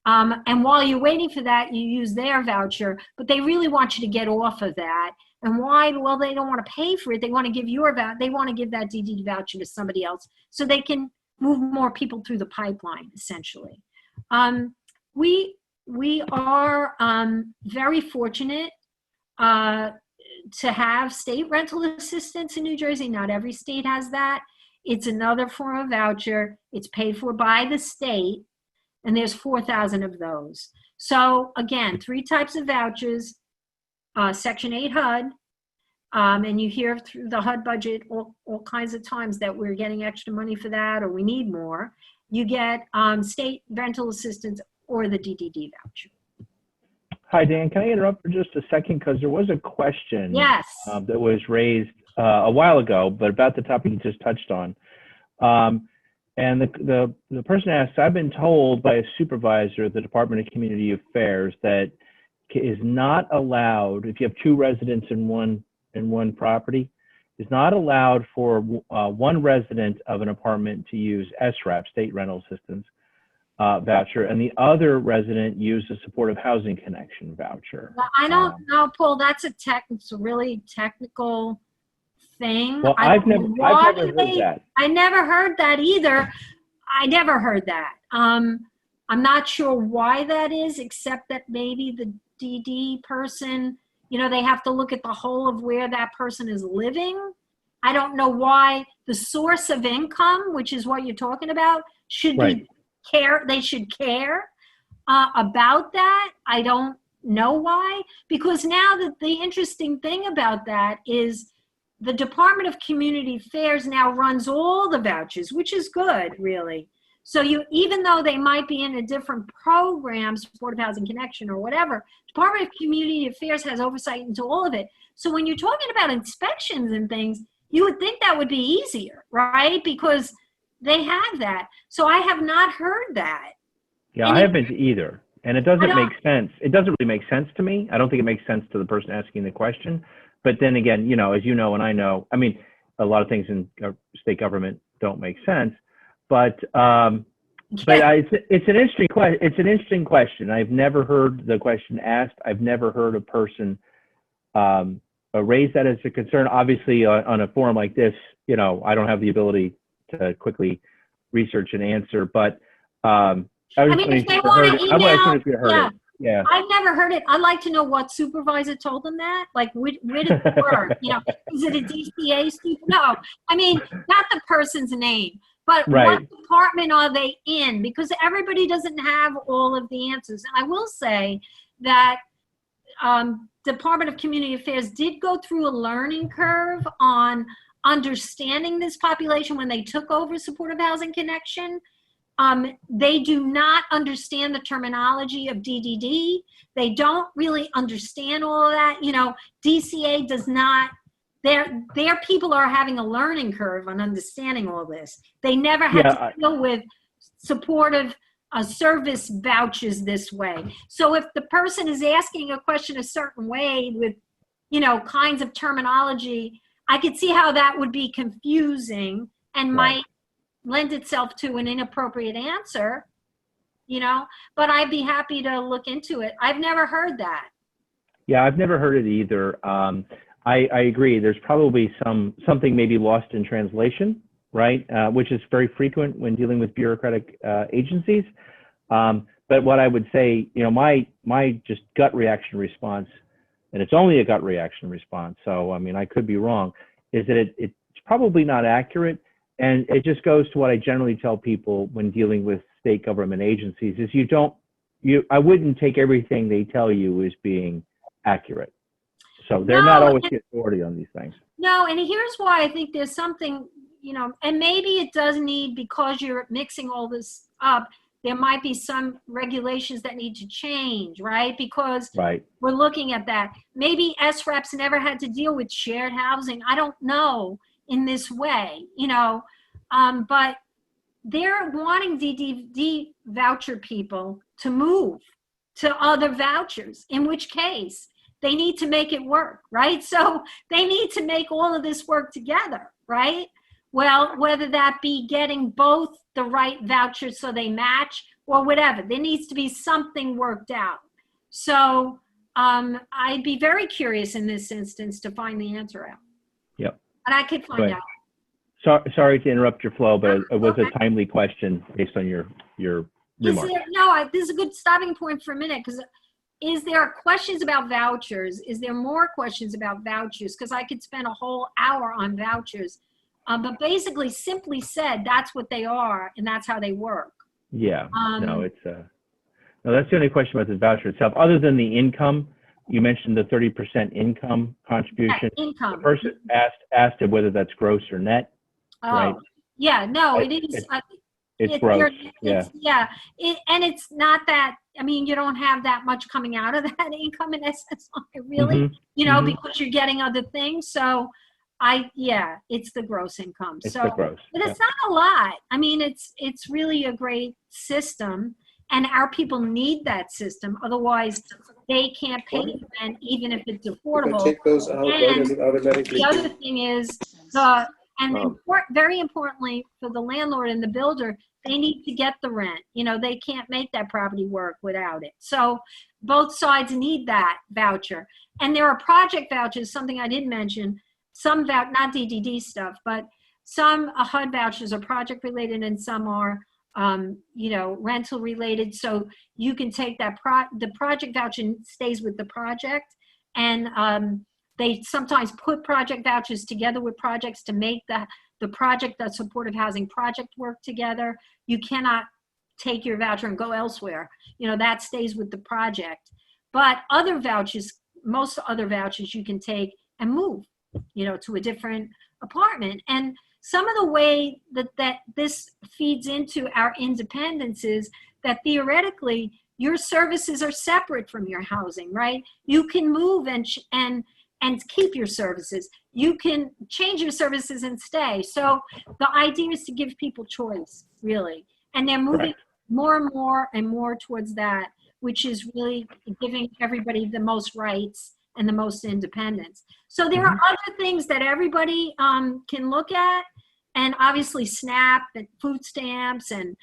And while you're waiting for that, you use their voucher, but they really want you to get off of that. And why? Well, they don't want to pay for it. They want to give they want to give that DDD voucher to somebody else so they can move more people through the pipeline, essentially. We are very fortunate to have state rental assistance in New Jersey. Not every state has that. It's another form of voucher. It's paid for by the state, and there's 4,000 of those. So again, 3 types of vouchers, Section 8 HUD, and you hear through the HUD budget all kinds of times that we're getting extra money for that or we need more. You get state rental assistance or the DDD voucher. Hi, Dan. Can I interrupt for just a second? Because there was a question Yes. That was raised a while ago, but about the topic you just touched on. And the person asked, I've been told by a supervisor at the Department of Community Affairs that is not allowed, if you have 2 residents in one property, is not allowed for one resident of an apartment to use SRAP, State Rental Assistance voucher, and the other resident use a Supportive Housing Connection voucher. Well, I don't know, Paul. That's it's a really technical thing. Well, I've never heard that. I never heard that either. I never heard that. I'm not sure why that is, except that maybe the DD person, they have to look at the whole of where that person is living. I don't know why the source of income, which is what you're talking about, should be care. They should care. about that. I don't know why, because now the interesting thing about that is the Department of Community Affairs now runs all the vouchers, which is good, really. So even though they might be in a different program, Supportive Housing Connection or whatever, Department of Community Affairs has oversight into all of it. So when you're talking about inspections and things, you would think that would be easier, right? Because they have that. So I have not heard that. Yeah, I haven't either. And it doesn't make sense. It doesn't really make sense to me. I don't think it makes sense to the person asking the question. But then again, you know, as you know and I know, I mean, a lot of things in state government don't make sense. But it's an interesting question. It's an interesting question. I've never heard the question asked. I've never heard a person raise that as a concern. Obviously, on a forum like this, you know, I don't have the ability to quickly research and answer. But I mean, if they want to email, yeah. I've never heard it. I'd like to know what supervisor told them that. Like, where did it work? You know, is it a DCA student? No, I mean, not the person's name, but what department are they in? Because everybody doesn't have all of the answers. And I will say that Department of Community Affairs did go through a learning curve on understanding this population when they took over Supportive Housing Connection. They do not understand the terminology of DDD. They don't really understand all of that. You know, DCA does not, their people are having a learning curve on understanding all this. They never had to deal with supportive service vouchers this way. So if the person is asking a question a certain way with, you know, kinds of terminology, I could see how that would be confusing and might lend itself to an inappropriate answer, you know, but I'd be happy to look into it. I've never heard that. Yeah, I've never heard it either. I agree. There's probably something maybe lost in translation, right? Which is very frequent when dealing with bureaucratic agencies. But what I would say, you know, my just gut reaction response, and it's only a gut reaction response, so I mean, I could be wrong, is that it's probably not accurate. And it just goes to what I generally tell people when dealing with state government agencies is I wouldn't take everything they tell you as being accurate. So they're not always the authority on these things. No, and here's why I think there's something, you know, and maybe it does need, because you're mixing all this up, there might be some regulations that need to change, right? Because we're looking at that. Maybe SREPs never had to deal with shared housing. I don't know. In this way, you know, but they're wanting DDD voucher people to move to other vouchers, in which case they need to make it work, right? So they need to make all of this work together, right? Well, whether that be getting both the right vouchers so they match or whatever, there needs to be something worked out. So I'd be very curious in this instance to find the answer out. Yep. And I could find out. Sorry to interrupt your flow, but it was a timely question based on your remarks. This is a good stopping point for a minute, because is there questions about vouchers? Is there more questions about vouchers? Because I could spend a whole hour on vouchers. But basically, simply said, that's what they are, and that's how they work. Yeah. No, that's the only question about the voucher itself. Other than the income, you mentioned the 30% income contribution. Yeah, income. The person asked him whether that's gross or net. Right? Yeah, no, it is. It's gross. And it's not that, I mean, you don't have that much coming out of that income in essence, really, you know, because you're getting other things. So it's the gross income. It's the gross. But it's not a lot. I mean, it's really a great system, and our people need that system. Otherwise, they can't pay the rent, even if it's affordable. Take those out, and does it automatically the other thing is very importantly for the landlord and the builder, they need to get the rent. You know, they can't make that property work without it. So both sides need that voucher. And there are project vouchers, something I didn't mention, some not DDD stuff, but some HUD vouchers are project related and some are, you know, rental related. So you can take that, the project voucher stays with the project, and they sometimes put project vouchers together with projects to make the project, the supportive housing project, work together. You cannot take your voucher and go elsewhere. That stays with the project. But other vouchers, most other vouchers you can take and move, to a different apartment. And some of the way that this feeds into our independence is that theoretically your services are separate from your housing, right? You can move and keep your services. You can change your services and stay. So the idea is to give people choice, really. And they're moving more and more and more towards that, which is really giving everybody the most rights and the most independence. So there are other things that everybody can look at, and obviously SNAP and food stamps and,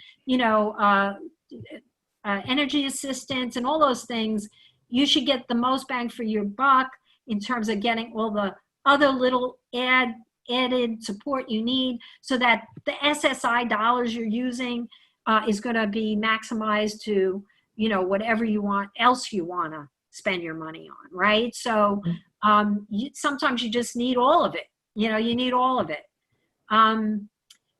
energy assistance and all those things. You should get the most bang for your buck in terms of getting all the other little added support you need, so that the SSI dollars you're using is going to be maximized to, whatever you want to spend your money on, right? So sometimes you just need all of it. You need all of it.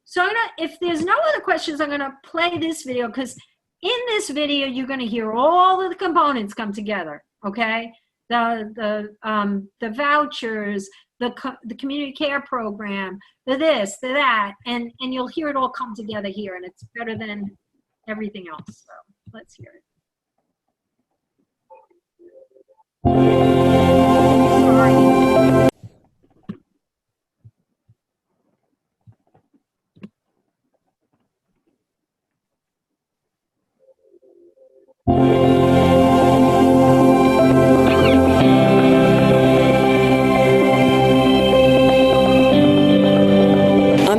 So if there's no other questions, I'm going to play this video, because in this video you're going to hear all of the components come together. Okay, the vouchers, the community care program, the this, the that, and you'll hear it all come together here, and it's better than everything else. So let's hear it. Sorry.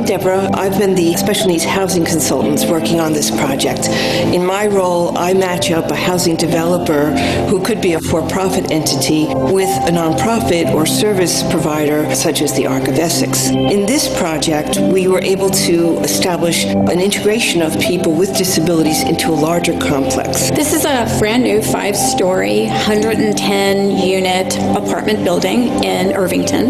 Deborah. I've been the special needs housing consultant working on this project. In my role, I match up a housing developer who could be a for-profit entity with a nonprofit or service provider such as the Arc of Essex. In this project, we were able to establish an integration of people with disabilities into a larger complex. This is a brand new 5-story, 110-unit apartment building in Irvington.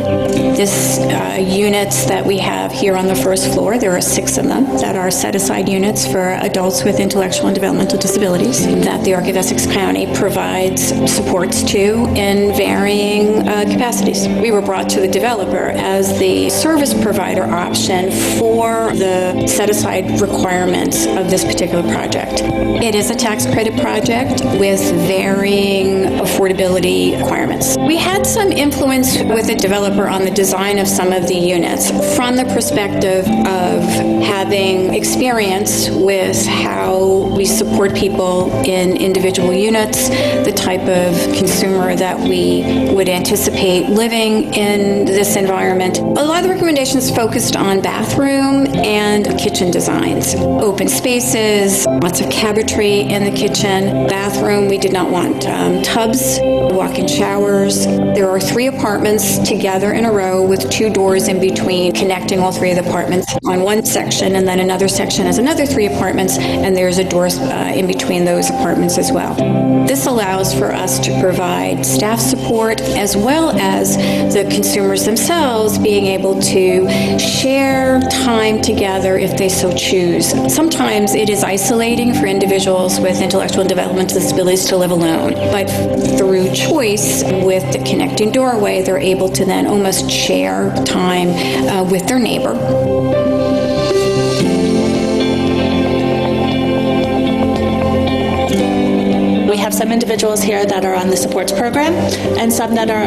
This units that we have here on the first floor, there are 6 of them that are set-aside units for adults with intellectual and developmental disabilities that the Arc of Essex County provides supports to in varying capacities. We were brought to the developer as the service provider option for the set-aside requirements of this particular project. It is a tax credit project with varying affordability requirements. We had some influence with the developer on the design of some of the units from the perspective of having experience with how we support people in individual units, the type of consumer that we would anticipate living in this environment. A lot of the recommendations focused on bathroom and kitchen designs. Open spaces, lots of cabinetry in the kitchen. Bathroom, we did not want tubs, walk-in showers. There are 3 apartments together in a row with 2 doors in between, connecting all 3 of the apartments on one section, and then another section has another 3 apartments, and there's a door in between those apartments as well. This allows for us to provide staff support as well as the consumers themselves being able to share time together if they so choose. Sometimes it is isolating for individuals with intellectual and developmental disabilities to live alone, but through choice with the connecting doorway, they're able to then almost share time with their neighbor. We have some individuals here that are on the supports program and some that are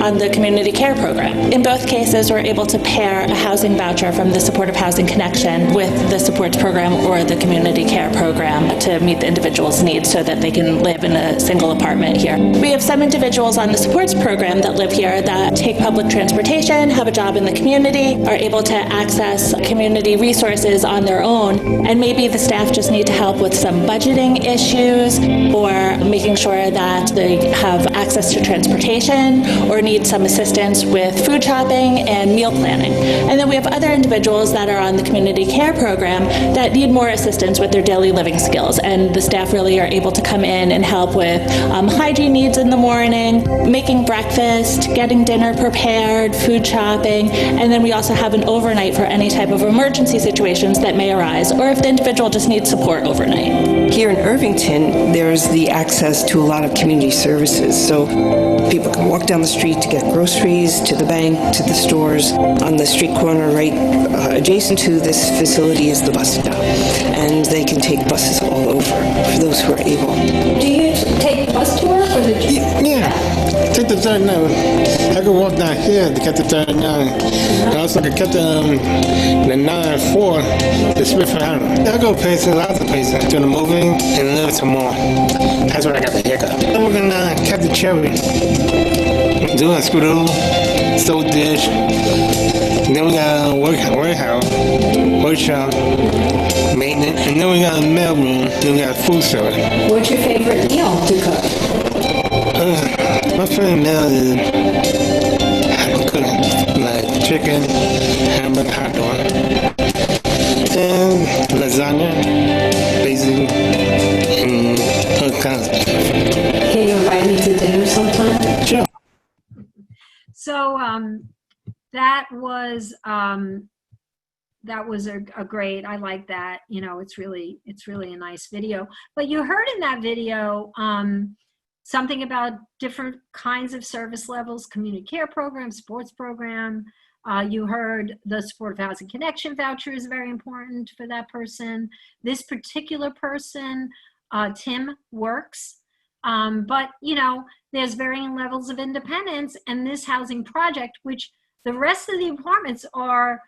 on the community care program. In both cases, we're able to pair a housing voucher from the Supportive Housing Connection with the supports program or the community care program to meet the individual's needs so that they can live in a single apartment here. We have some individuals on the supports program that live here that take public transportation, have a job in the community, are able to access community resources on their own, and maybe the staff just need to help with some budgeting issues or making sure that they have access to transportation or need some assistance with food shopping and meal planning. And then we have other individuals that are on the community care program that need more assistance with their daily living skills. And the staff really are able to come in and help with hygiene needs in the morning, making breakfast, getting dinner prepared, food shopping, and then we also have an overnight for any type of emergency situations that may arise, or if the individual just needs support overnight. Here in Irvington, there's the access to a lot of community services. So people can walk down the street to get groceries, to the bank, to the stores. On the street corner right adjacent to this facility is the bus stop. And they can take buses all over for those who are able. Do you take the bus to work or the... Yeah, take the 39. I can walk down here to get the 39. And also I can get the 9-4 to Smith and Island. I go places, lots of places, doing the moving and a little more. That's when I got the hiccup. I'm working Captain Cherry, doing a screw, soap dish. Then we got a workshop, maintenance, and then we got a mailroom, then we got food service. What's your favorite meal to cook? My favorite meal is cooking, like chicken, hamburger, hot dog, and lasagna, basically, and other kinds of stuff. Can you invite me to dinner sometime? Sure. So that was a great. I like that. You know, it's really a nice video. But you heard in that video something about different kinds of service levels, community care program, sports program. You heard the supportive housing connection voucher is very important for that person. This particular person, Tim, works. But, you know, there's varying levels of independence, and this housing project, which the rest of the apartments are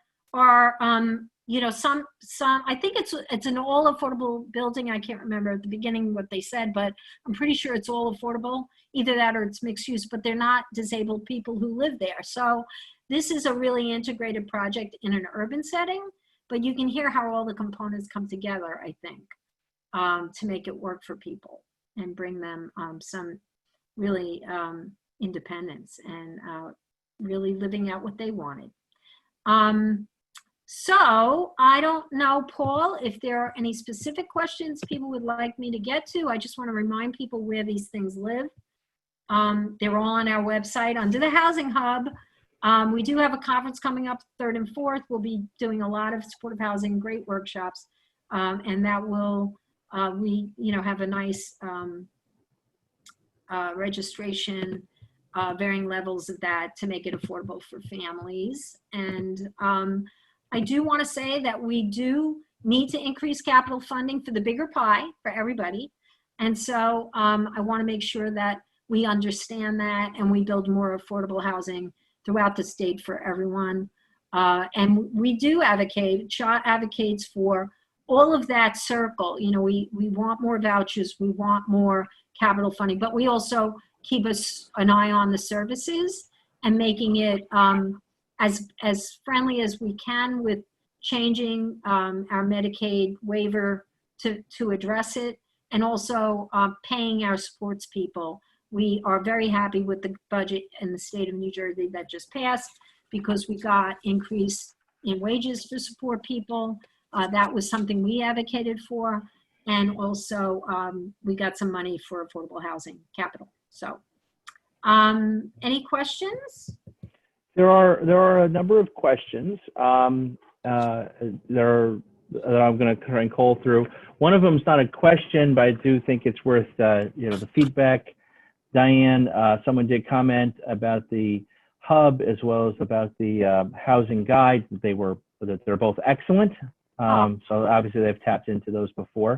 you know, some, I think it's an all affordable building. I can't remember at the beginning what they said, but I'm pretty sure it's all affordable, either that or it's mixed use, but they're not disabled people who live there. So this is a really integrated project in an urban setting, but you can hear how all the components come together, I think, to make it work for people and bring them some really independence and really living out what they wanted. So I don't know, Paul, if there are any specific questions people would like me to get to. I just want to remind people where these things live. They're all on our website under the Housing Hub. We do have a conference coming up 3rd and 4th. We'll be doing a lot of supportive housing, great workshops, and that will, we have a nice registration, varying levels of that to make it affordable for families. And I do want to say that we do need to increase capital funding for the bigger pie for everybody. And so I want to make sure that we understand that and we build more affordable housing throughout the state for everyone. And we do advocate, SHA advocates for all of that circle. You know, we want more vouchers, we want more capital funding, but we also keep an eye on the services and making it as friendly as we can with changing our Medicaid waiver to address it, and also paying our sports people. We are very happy with the budget in the state of New Jersey that just passed, because we got increase in wages for support people. That was something we advocated for. And also we got some money for affordable housing capital. So any questions? There are a number of questions that I'm going to try and call through. One of them is not a question, but I do think it's worth the feedback. Diane, someone did comment about the hub as well as about the housing guide. That they're both excellent. So obviously they've tapped into those before.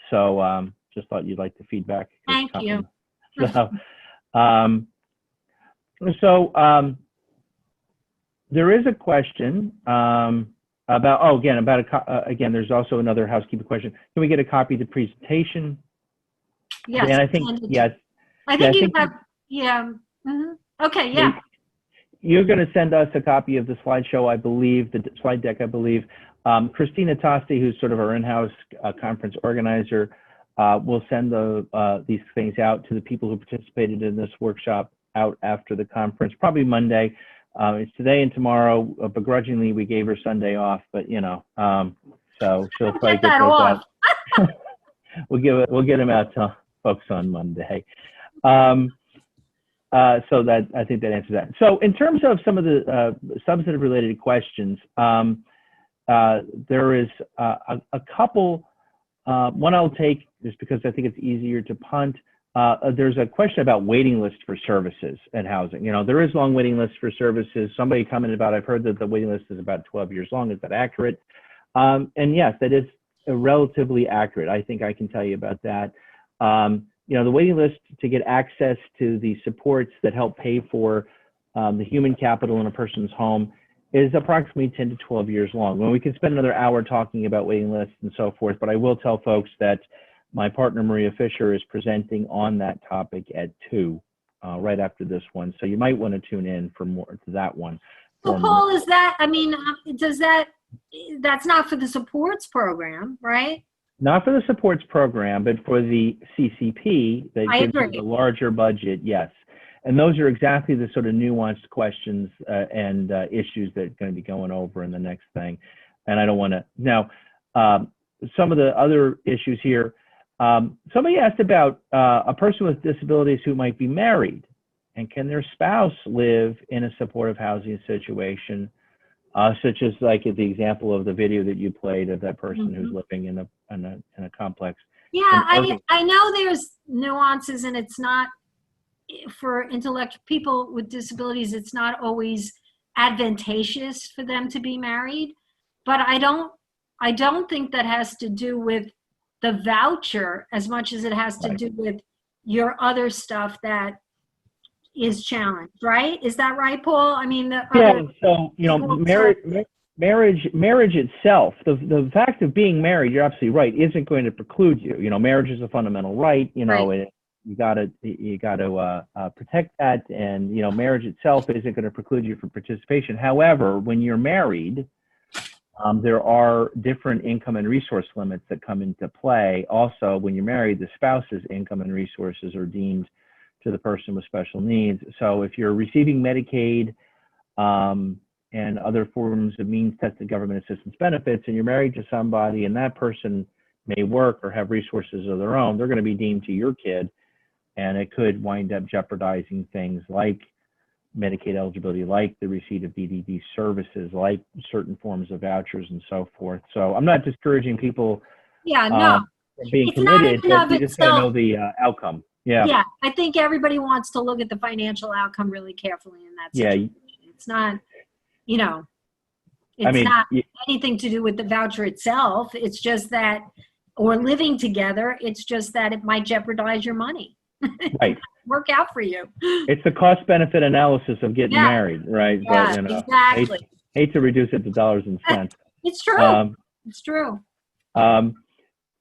So just thought you'd like the feedback. Thank you. So there is a question about, again, there's also another housekeeping question. Can we get a copy of the presentation? Yes. And I think, yes. I think you have, yeah. Mm-hmm. Okay, yeah. You're going to send us a copy of the slideshow, I believe, the slide deck, I believe. Christina Tosti, who's sort of our in-house conference organizer, We'll send these things out to the people who participated in this workshop out after the conference, probably Monday. It's today and tomorrow. Begrudgingly, we gave her Sunday off, but so she'll probably get that those off. out. We'll get them out to folks on Monday. So that, I think that answers that. So in terms of some of the substantive related questions, there is a couple. One I'll take just because I think it's easier to punt. There's a question about waiting lists for services and housing. There is long waiting lists for services. Somebody commented about, I've heard that the waiting list is about 12 years long. Is that accurate? And yes, that is relatively accurate. I think I can tell you about that. The waiting list to get access to the supports that help pay for the human capital in a person's home is approximately 10 to 12 years long. Well, we can spend another hour talking about waiting lists and so forth, but I will tell folks that my partner, Maria Fisher, is presenting on that topic at 2, right after this one. So you might want to tune in for more to that one. So Paul, that's not for the supports program, right? Not for the supports program, but for the CCP that gives you the larger budget, yes. And those are exactly the sort of nuanced questions and issues that are going to be going over in the next thing. And I don't want to, now, some of the other issues here, somebody asked about a person with disabilities who might be married, and can their spouse live in a supportive housing situation, such as like the example of the video that you played of that person who's living in a complex. Yeah, I know there's nuances, and it's not for people with disabilities. It's not always advantageous for them to be married, but I don't think that has to do with the voucher as much as it has to do with your other stuff that is challenged, right? Is that right, Paul? I mean, so marriage itself, the fact of being married, you're absolutely right, isn't going to preclude you. Marriage is a fundamental right. You got to protect that, and marriage itself isn't going to preclude you from participation. However, when you're married, there are different income and resource limits that come into play. Also, when you're married, the spouse's income and resources are deemed to the person with special needs. So if you're receiving Medicaid and other forms of means-tested government assistance benefits, and you're married to somebody and that person may work or have resources of their own, they're going to be deemed to your kid, and it could wind up jeopardizing things like Medicaid eligibility, like the receipt of DDD services, like certain forms of vouchers and so forth. So I'm not discouraging people from being committed, but you just got to know the outcome. Yeah, I think everybody wants to look at the financial outcome really carefully in that situation. It's not, not anything to do with the voucher itself. It's just that, or living together, it's just that it might jeopardize your money. Right. Work out for you. It's the cost-benefit analysis of getting married, right? Yeah, but, exactly. Hate to reduce it to dollars and cents. It's true. It's true.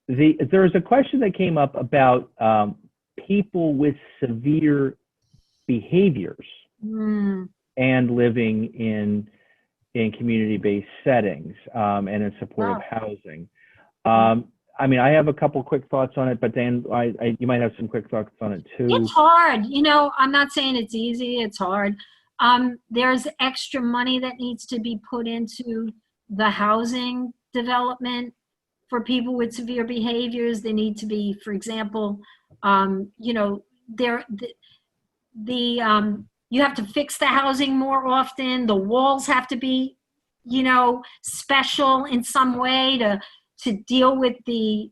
There's a question that came up about people with severe behaviors and living in community-based settings and in supportive housing. I have a couple quick thoughts on it, but Dan, you might have some quick thoughts on it too. It's hard. I'm not saying it's easy. It's hard. There's extra money that needs to be put into the housing development for people with severe behaviors. They need to be, for example, you have to fix the housing more often. The walls have to be, special in some way to deal with the,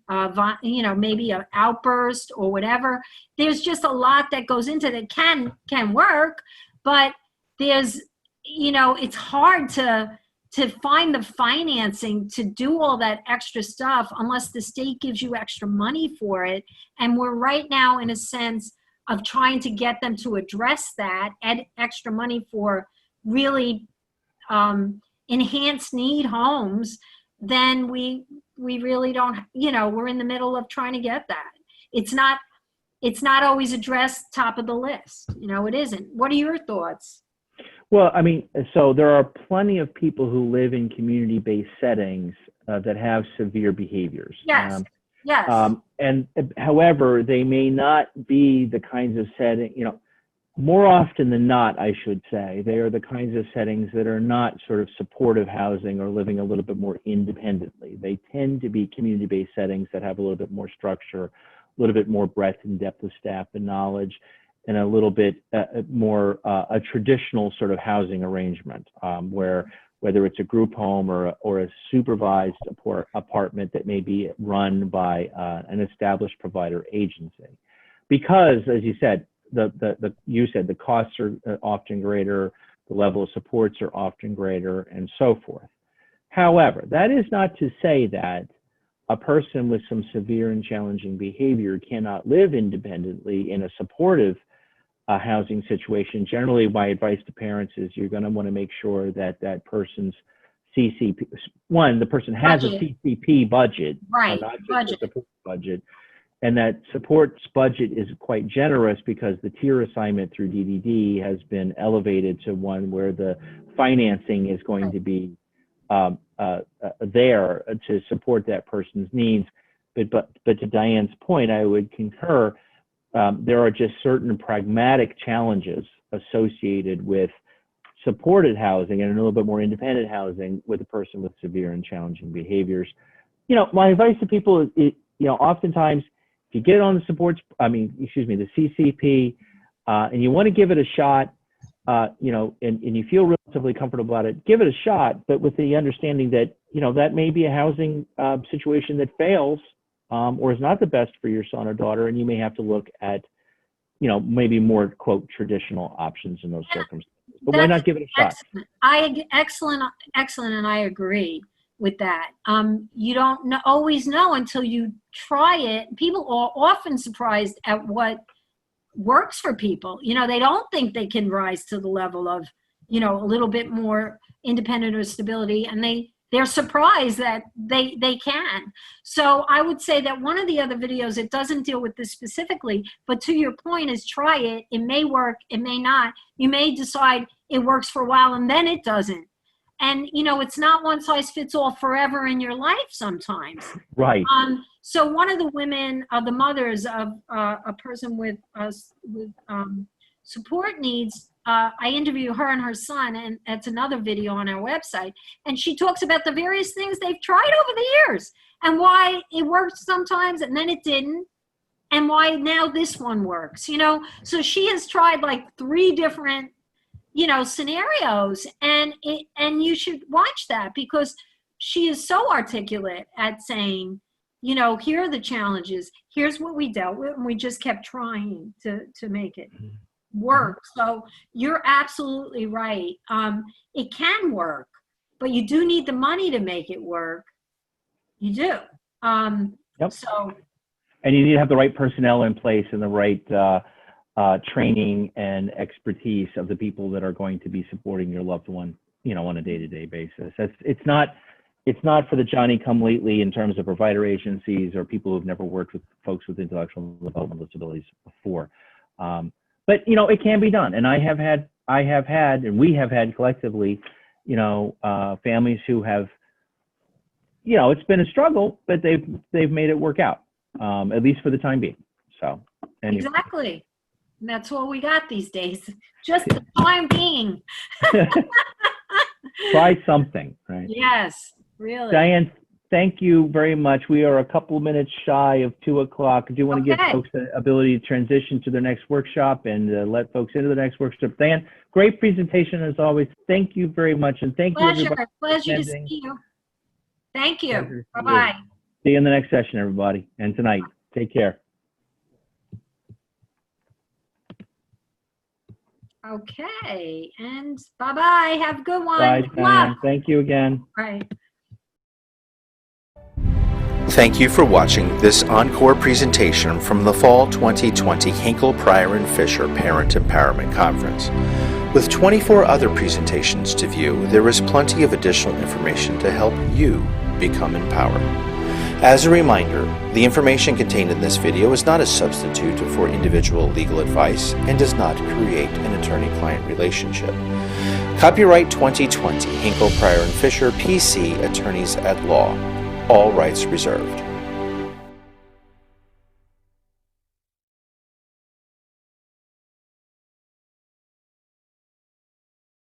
maybe an outburst or whatever. There's just a lot that goes into that can work, but there's, it's hard to find the financing to do all that extra stuff unless the state gives you extra money for it. And we're right now in a sense of trying to get them to address that, add extra money for really enhanced need homes. Then we really don't, we're in the middle of trying to get that. It's not always addressed top of the list. It isn't. What are your thoughts? Well, so there are plenty of people who live in community-based settings that have severe behaviors. Yes. Yes. And however, they may not be the kinds of setting, more often than not, I should say, they are the kinds of settings that are not sort of supportive housing or living a little bit more independently. They tend to be community-based settings that have a little bit more structure, a little bit more breadth and depth of staff and knowledge, and a little bit more a traditional sort of housing arrangement, where whether it's a group home or a supervised apartment that may be run by an established provider agency. Because, as you said, the costs are often greater, the level of supports are often greater, and so forth. However, that is not to say that a person with some severe and challenging behavior cannot live independently in a supportive housing situation. Generally, my advice to parents is you're going to want to make sure that that person's CCP, the person has a CCP budget, right? Not just a support budget, and that support's budget is quite generous because the tier assignment through DDD has been elevated to one where the financing is going to be there to support that person's needs. But to Diane's point, I would concur. There are just certain pragmatic challenges associated with supported housing and a little bit more independent housing with a person with severe and challenging behaviors. My advice to people is, oftentimes if you get on the the CCP, and you want to give it a shot, and you feel relatively comfortable about it, give it a shot, but with the understanding that, that may be a housing situation that fails, or is not the best for your son or daughter, and you may have to look at, maybe more, quote, traditional options in those circumstances. But why not give it a shot? Excellent, and I agree with that. You don't always know until you try it. People are often surprised at what works for people. They don't think they can rise to the level of, a little bit more independent or stability, and they're surprised that they can. So I would say that one of the other videos, it doesn't deal with this specifically, but to your point is try it. It may work, it may not. You may decide it works for a while and then it doesn't. And, it's not one size fits all forever in your life sometimes. Right. So one of the women, the mothers of a person with support needs, I interview her and her son, and that's another video on our website. And she talks about the various things they've tried over the years and why it worked sometimes and then it didn't, and why now this one works, So she has tried like 3 different, scenarios, and you should watch that because she is so articulate at saying, here are the challenges, here's what we dealt with, and we just kept trying to make it work. So you're absolutely right. It can work, but you do need the money to make it work. You do. Yep. So, and you need to have the right personnel in place and the right training and expertise of the people that are going to be supporting your loved one, on a day-to-day basis. It's not for the Johnny-come-lately in terms of provider agencies or people who've never worked with folks with intellectual and developmental disabilities before. But it can be done, and I have had, and we have had collectively, families who have, it's been a struggle, but they've made it work out, at least for the time being. So anyway. Exactly, and that's what we got these days. Just the time being. Try something, right? Yes, really. Diane, thank you very much. We are a couple of minutes shy of 2 o'clock. Do you want to give folks the ability to transition to their next workshop and let folks into the next workshop? Diane, great presentation as always. Thank you very much. And thank you, everybody. Pleasure to see you. Thank you. Bye-bye. See you in the next session, everybody. And tonight, take care. Okay, and bye-bye. Have a good one. Bye, Diane. Thank you again. Bye. Thank you for watching this encore presentation from the Fall 2020 Hinkle, Pryor & Fisher Parent Empowerment Conference. With 24 other presentations to view, there is plenty of additional information to help you become empowered. As a reminder, the information contained in this video is not a substitute for individual legal advice and does not create an attorney-client relationship. Copyright 2020 Hinkle, Pryor & Fisher, PC, Attorneys at Law. All rights reserved.